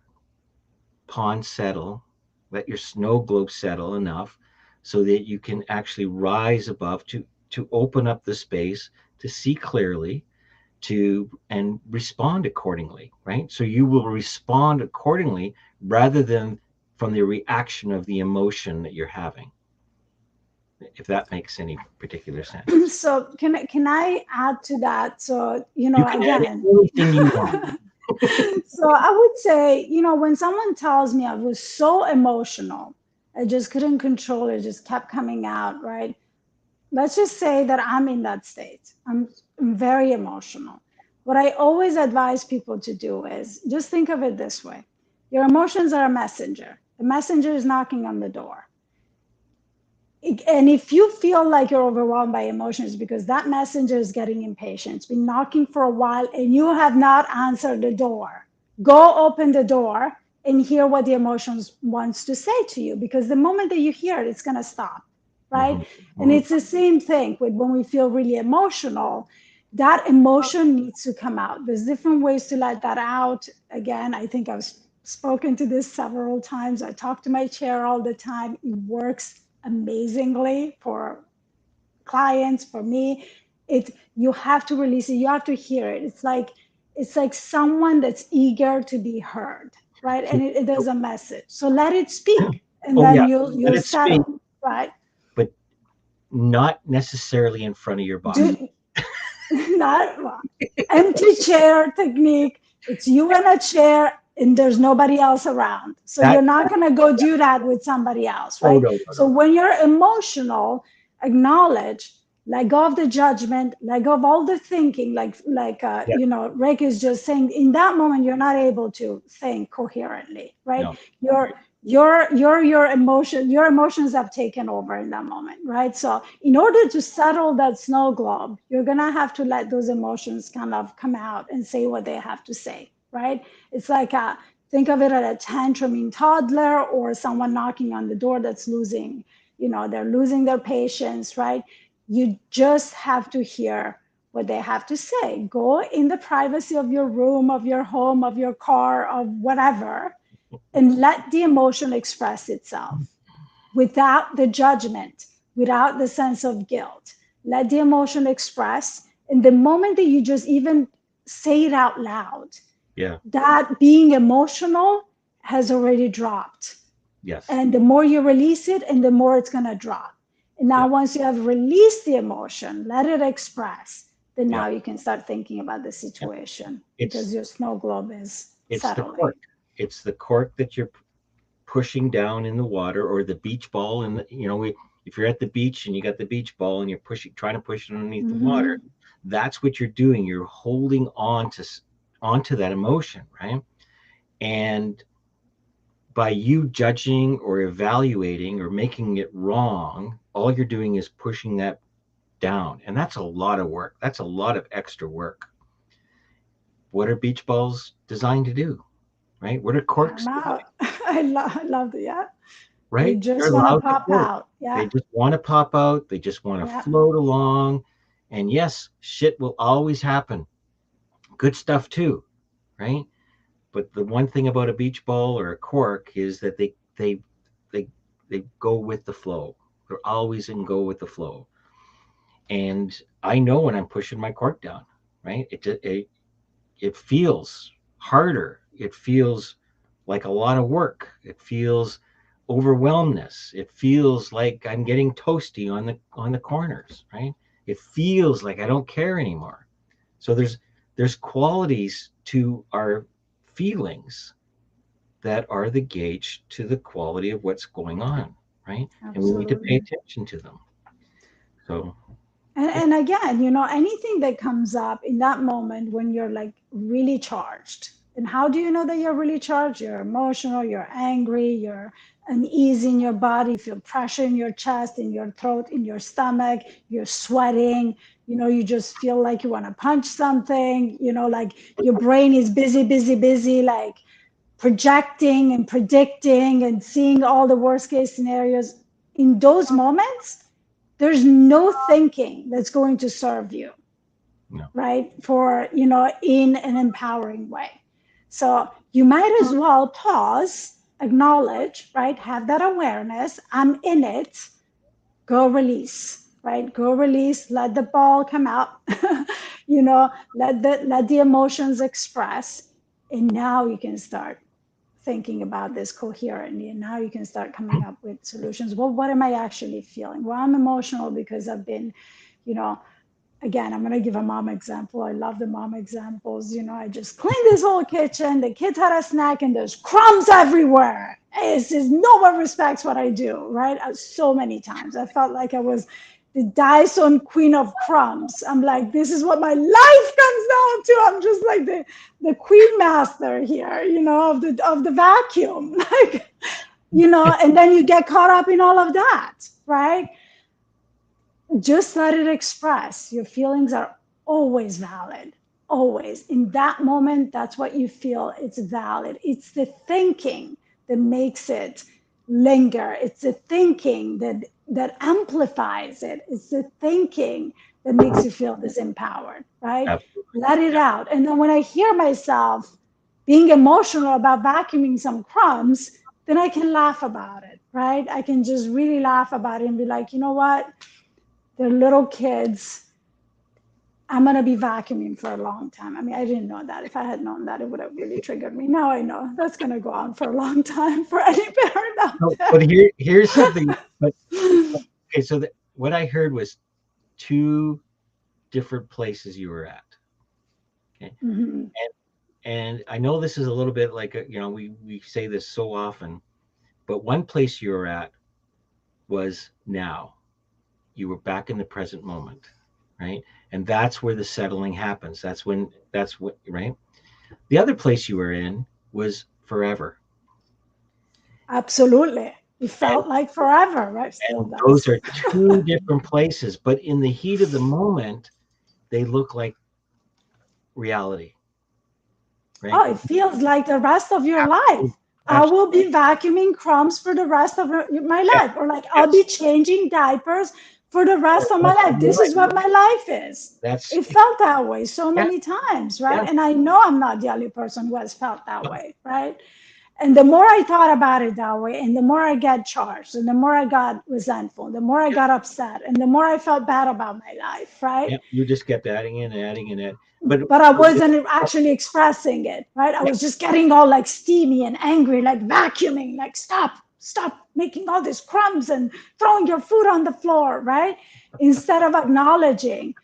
B: pond settle, let your snow globe settle enough so that you can actually rise above to open up the space to see clearly to and respond accordingly, right? So you will respond accordingly rather than from the reaction of the emotion that you're having, if that makes any particular sense.
A: So can I add to that? So,
B: You can add
A: again,
B: anything you want.
A: so I would say, when someone tells me I was so emotional, I just couldn't control it, just kept coming out, right? Let's just say that I'm in that state. I'm very emotional. What I always advise people to do is just think of it this way. Your emotions are a messenger. The messenger is knocking on the door. And if you feel like you're overwhelmed by emotions because that messenger is getting impatient, it's been knocking for a while and you have not answered the door, go open the door and hear what the emotions wants to say to you, because the moment that you hear it, it's going to stop, right?
B: hmm
A: And
B: hmm
A: it's the same thing with when we feel really emotional. That emotion needs to come out. There's different ways to let that out. Again, I think I've spoken to this several times. I talk to my chair all the time. It works amazingly for clients, for me. You have to release it, you have to hear it. It's like someone that's eager to be heard, right?
B: So,
A: And there's a message, so let it speak and
B: oh
A: then
B: yeah, let
A: you'll
B: it speak,
A: settle, right?
B: but not necessarily in front of your body.
A: Do not empty chair technique. It's you in a chair and there's nobody else around. So you're
B: That
A: not going to go do that with somebody else,
B: oh
A: right?
B: no no
A: So
B: no.
A: when you're emotional, acknowledge, let go of the judgment, let go of all the thinking,
B: Yeah,
A: Rick is just saying in that moment, you're not able to think coherently, right?
B: no.
A: You're your emotions have taken over in that moment, right? So in order to settle that snow globe, you're gonna have to let those emotions kind of come out and say what they have to say, right? It's like think of it as a tantruming toddler or someone knocking on the door that's losing, they're losing their patience, right? You just have to hear what they have to say. Go in the privacy of your room, of your home, of your car, of whatever, and let the emotion express itself without the judgment, without the sense of guilt. Let the emotion express. And the moment that you just even say it out loud,
B: Yeah.
A: that being emotional has already dropped.
B: Yes.
A: And the more you release it, and the more it's going to drop. And now,
B: Yeah.
A: once you have released the emotion, let it express, then
B: Yeah.
A: now you can start thinking about the
B: Yeah.
A: situation
B: It's
A: because your snow globe is
B: it's the
A: settling.
B: cork. It's the cork that you're pushing down in the water, or the beach ball. And if you're at the beach and you got the beach ball and you're trying to push it underneath the water,
A: Mm-hmm.
B: that's what you're doing. You're holding onto that emotion, right? And by you judging or evaluating or making it wrong, all you're doing is pushing that down. And that's a lot of work. That's a lot of extra work. What are beach balls designed to do, right? What are
A: Come
B: corks designed,
A: out. I love that. Yeah. They
B: right? They're
A: just want to
B: allowed to
A: pop
B: float.
A: out.
B: They
A: Yeah.
B: just want to pop out. They just want to
A: Yeah.
B: float along. And yes, shit will always happen. Good stuff too, right? But the one thing about a beach ball or a cork is that they they go with the flow. They're always in go with the flow. And I know when I'm pushing my cork down, right? It feels harder. It feels like a lot of work. It feels overwhelmness. It feels like I'm getting toasty on the corners, right? It feels like I don't care anymore. So there's qualities to our feelings that are the gauge to the quality of what's going on, right? And we need to pay
A: Absolutely.
B: attention to them. So yeah,
A: And again, anything that comes up in that moment when you're like really charged. And how do you know that you're really charged? You're emotional, you're angry, you're uneasy in your body, you feel pressure in your chest, in your throat, in your stomach, you're sweating, you just feel like you want to punch something, like your brain is busy, busy, busy, like projecting and predicting and seeing all the worst case scenarios. In those moments, there's no thinking that's going to serve you,
B: no,
A: right? For, in an empowering way. So you might as well pause, acknowledge, right? Have that awareness. I'm in it. Go release, right? Go release. Let the ball come out. Let the emotions express. And now you can start thinking about this coherently, and now you can start coming up with solutions. Well, what am I actually feeling? Well, I'm emotional because I've been, you know again, I'm going to give a mom example. I love the mom examples. I just cleaned this whole kitchen, the kids had a snack, and there's crumbs everywhere. It's just no one respects what I do, right? So many times I felt like I was the Dyson queen of crumbs. I'm like, this is what my life comes down to. I'm just like the queen master here, of the vacuum. Like, and then you get caught up in all of that, right? Just let it express. Your feelings are always valid. Always. In that moment, that's what you feel. It's valid. It's the thinking that makes it linger. It's the thinking that amplifies it. It's the thinking that makes you feel disempowered, right?
B: absolutely.
A: Let it
B: Yeah.
A: out. And then when I hear myself being emotional about vacuuming some crumbs, then I can laugh about it, right? I can just really laugh about it and be like, you know what? They're little kids. I'm going to be vacuuming for a long time. I mean, I didn't know that. If I had known that, it would have really triggered me. Now I know that's going to go on for a long time for any parent out
B: No,
A: there.
B: but here's something. But okay, so what I heard was two different places you were at. Okay,
A: Mhm.
B: and I know this is a little bit like we say this so often, but one place you were at was now. You were back in the present moment, right? And that's where the settling happens. That's what, right? The other place you were in was forever.
A: Absolutely. It
B: And
A: felt like forever, right? Still
B: those
A: does.
B: are two different places, but in the heat of the moment, they look like reality, right?
A: Oh, it feels like the rest of your
B: Absolutely.
A: life. I will be vacuuming crumbs for the rest of my
B: Yeah,
A: life, or like I'll be
B: yes.
A: changing diapers for the
B: For
A: rest
B: the
A: of my
B: rest of
A: life.
B: your
A: This is
B: life.
A: what my life is.
B: That's
A: It felt that way so
B: yeah,
A: many times, right?
B: yeah.
A: And I know I'm not the only person who has felt that way, right? And the more I thought about it that way, and the more I got charged, and the more I got resentful, the more I
B: Yeah,
A: got upset, and the more I felt bad about my life, right?
B: yeah. You just kept adding in, adding in it. But
A: But I wasn't actually expressing it, right? I
B: yeah,
A: was just getting all like steamy and angry, like vacuuming, like stop making all these crumbs and throwing your food on the floor, right? Instead of acknowledging,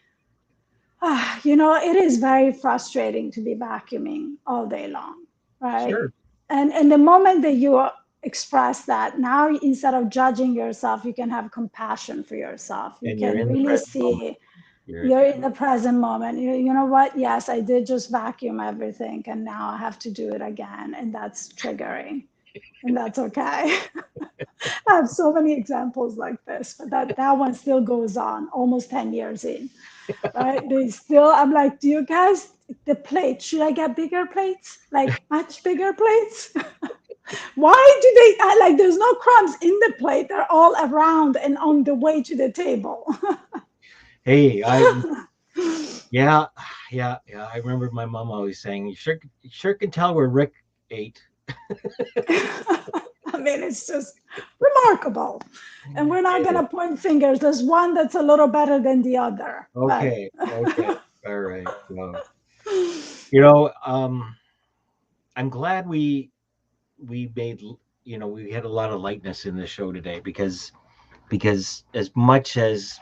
A: it is very frustrating to be vacuuming all day long, right?
B: sure.
A: And the moment that you express that, now instead of judging yourself, you can have compassion for yourself. You
B: And you're
A: can
B: in the
A: really
B: present moment.
A: see
B: You're
A: you're in the present moment. You know what? Yes, I did just vacuum everything, and now I have to do it again, and that's triggering, and that's okay. I have so many examples like this, but that one still goes on almost 10 years in, right? They still, I'm like, do you guys, the plate, should I get bigger plates? Like much bigger plates? Why do they, like, there's no crumbs in the plate. They're all around and on the way to the table.
B: hey, yeah, yeah. I remember my mom always saying, you sure can tell where Rick ate.
A: I mean, it's just remarkable. And we're not going to point fingers. There's one that's a little better than the other. But
B: Okay, okay, all right. Well, you know, I'm glad we made we had a lot of lightness in the show today because as much as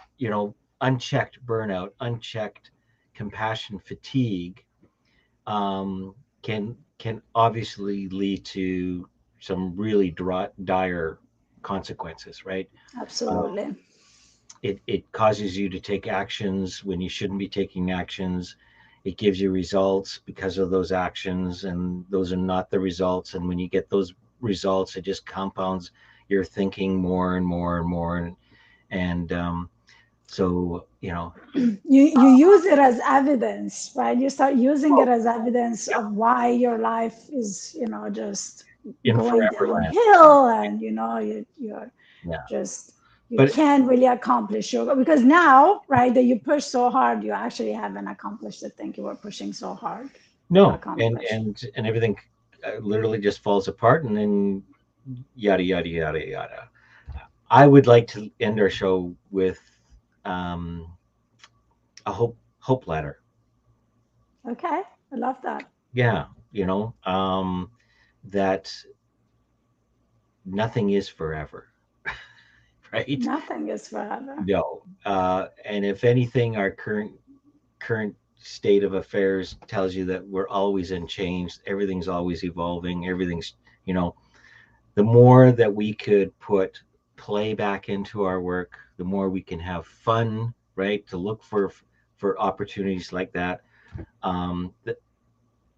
B: unchecked burnout, unchecked compassion fatigue, can obviously lead to some really dire consequences, right? Uh,
A: absolutely.
B: it causes you to take actions when you shouldn't be taking actions. It gives you results because of those actions, and those are not the results. And when you get those results, it just compounds your thinking more and more and more. And so,
A: You use it as evidence, right? You start using it
B: oh,
A: as evidence
B: yeah,
A: of why your life is, just
B: in
A: going
B: forever land.
A: downhill, and you're
B: Yeah.
A: just you
B: But
A: can't really accomplish your goal, because now, right, that you push so hard, you actually haven't accomplished the thing you were pushing so hard to
B: no, and
A: accomplish.
B: and and everything literally just falls apart, and then yada yada yada yada. I would like to end our show with um, a hope letter.
A: Okay, I love that.
B: Yeah, that nothing is forever, right?
A: Nothing is forever.
B: No, and if anything, our current state of affairs tells you that we're always in change. Everything's always evolving. Everything's you know the more that we could put play back into our work, the more we can have fun, right? To look for opportunities like that. The,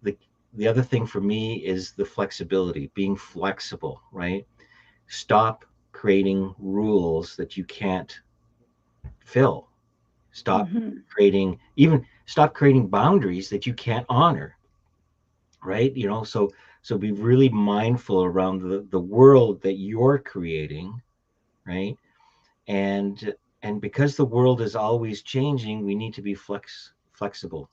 B: the the other thing for me is the flexibility, being flexible, right? Stop creating rules that you can't fill. Stop
A: Hmm.
B: stop creating boundaries that you can't honor, right? So be really mindful around the world that you're creating, right? And because the world is always changing, we need to be flexible.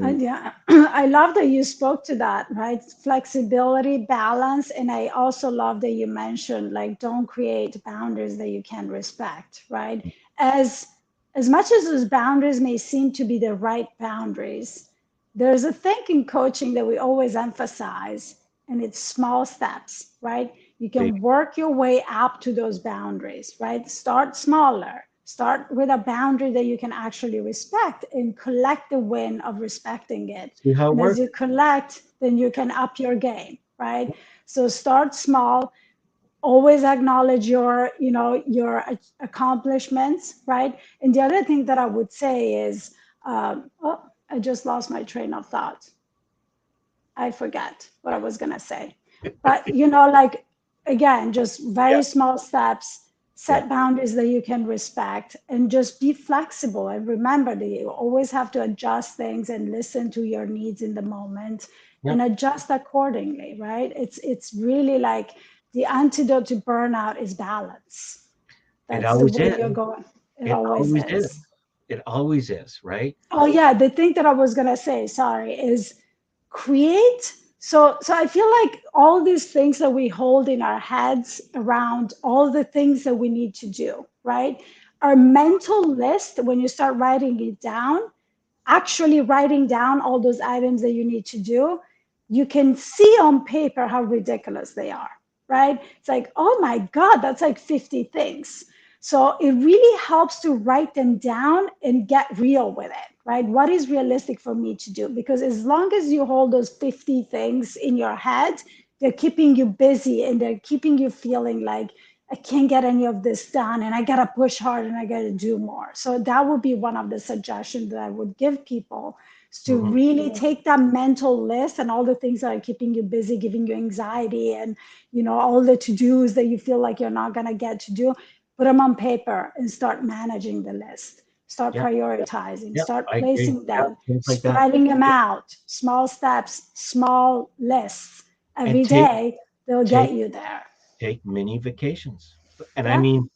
B: And
A: Yeah, I love that you spoke to that, right? Flexibility, balance, and I also love that you mentioned, like, don't create boundaries that you can't respect, right? As as much as those boundaries may seem to be the right boundaries, there's a thing in coaching that we always emphasize, and it's small steps, right? You
B: big
A: can work your way up to those boundaries, right? Start smaller. Start with a boundary that you can actually respect and collect the win of respecting it.
B: see how it
A: And as
B: works.
A: you collect, then you can up your game, right? So start small, always acknowledge your accomplishments, right? And the other thing that I would say is, oh, I just lost my train of thought. I forgot what I was gonna say. But like, again, just
B: Yeah.
A: very small steps,
B: Yeah.
A: set boundaries that you can respect, and just be flexible. And remember that you always have to adjust things and listen to your needs in the moment
B: Yeah.
A: and adjust accordingly, right? It's really like the antidote to burnout is balance.
B: It
A: That's the
B: always
A: way
B: is.
A: you're going. It
B: It
A: always
B: always is.
A: is.
B: It always is, right?
A: Oh yeah, the thing that I was gonna say, sorry, is create. So I feel like all these things that we hold in our heads around all the things that we need to do, right? Our mental list, when you start writing it down, actually writing down all those items that you need to do, you can see on paper how ridiculous they are, right? It's like, oh my God, that's like 50 things. So it really helps to write them down and get real with it, right? What is realistic for me to do? Because as long as you hold those 50 things in your head, they're keeping you busy and they're keeping you feeling like, I can't get any of this done and I got to push hard and I got to do more. So that would be one of the suggestions that I would give people is to
B: Hmm.
A: really take that mental list and all the things that are keeping you busy, giving you anxiety and, all the to-dos that you feel like you're not going to get to do, put them on paper and start managing the list. Start
B: Yeah.
A: prioritizing,
B: Yeah.
A: start
B: I agree.
A: placing
B: Yeah.
A: them,
B: Things like that.
A: spreading them out, small steps, small lists
B: And
A: every day. They'll
B: take
A: get you there.
B: take mini vacations. And I
A: Yeah.
B: mean,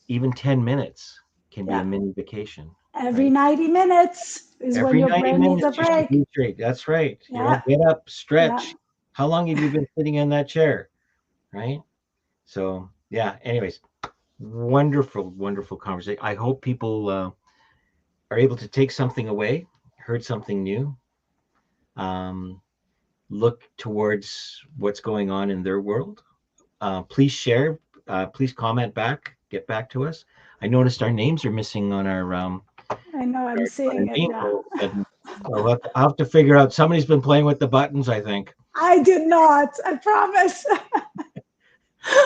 B: even 10 minutes can be a
A: Yeah.
B: mini vacation,
A: Every
B: right?
A: 90 minutes is when
B: Every
A: your
B: 90
A: brain needs a
B: minutes you should
A: break.
B: be straight. That's right.
A: Yeah.
B: Get up,
A: Yeah.
B: stretch. How long have you been sitting in that chair? Right? So, yeah, anyways, wonderful, wonderful conversation. I hope people are able to take something away, heard something new, um, look towards what's going on in their world. Please share, please comment back, get back to us. I noticed our names are missing on
A: I know I'm
B: our
A: seeing it
B: names
A: now.
B: all of a sudden. So I'll have to figure out. Somebody's been playing with the buttons, I think.
A: I did not. I promise.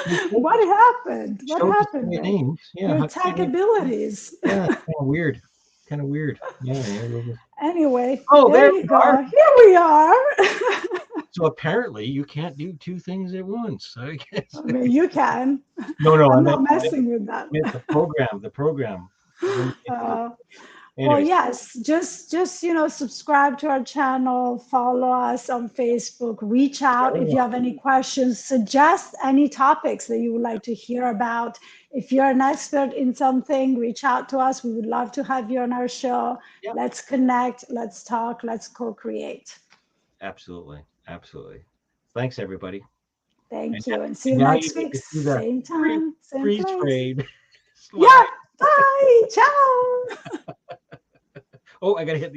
B: We
A: What happened? What
B: showed to see
A: happened,
B: your
A: Rick?
B: names. Yeah,
A: Your
B: how come
A: tech
B: you
A: abilities.
B: yeah, it's kind of weird. Kind of weird. Yeah, yeah.
A: Anyway,
B: Oh,
A: there
B: there
A: you
B: we are.
A: go. Here we are.
B: So apparently you can't do two things at once, I guess.
A: I mean, you can.
B: No, I
A: I'm
B: meant,
A: not messing with that.
B: the program. The program. When you can't do it.
A: Uh, Well,
B: Anyways,
A: yes, just subscribe to our channel, follow us on Facebook, reach out if you have any questions, suggest any topics that you would like to hear about. If you're an expert in something, reach out to us. We would love to have you on our show.
B: yeah,
A: Let's connect, let's talk, let's co-create.
B: absolutely, absolutely. Thanks, everybody. And,
A: Thank you, and see
B: and
A: you
B: now you
A: next
B: get
A: week,
B: to see the
A: same
B: freeze,
A: time, same
B: freeze
A: place.
B: frame
A: Yeah,
B: slide.
A: bye, ciao.
B: Oh, I gotta hit the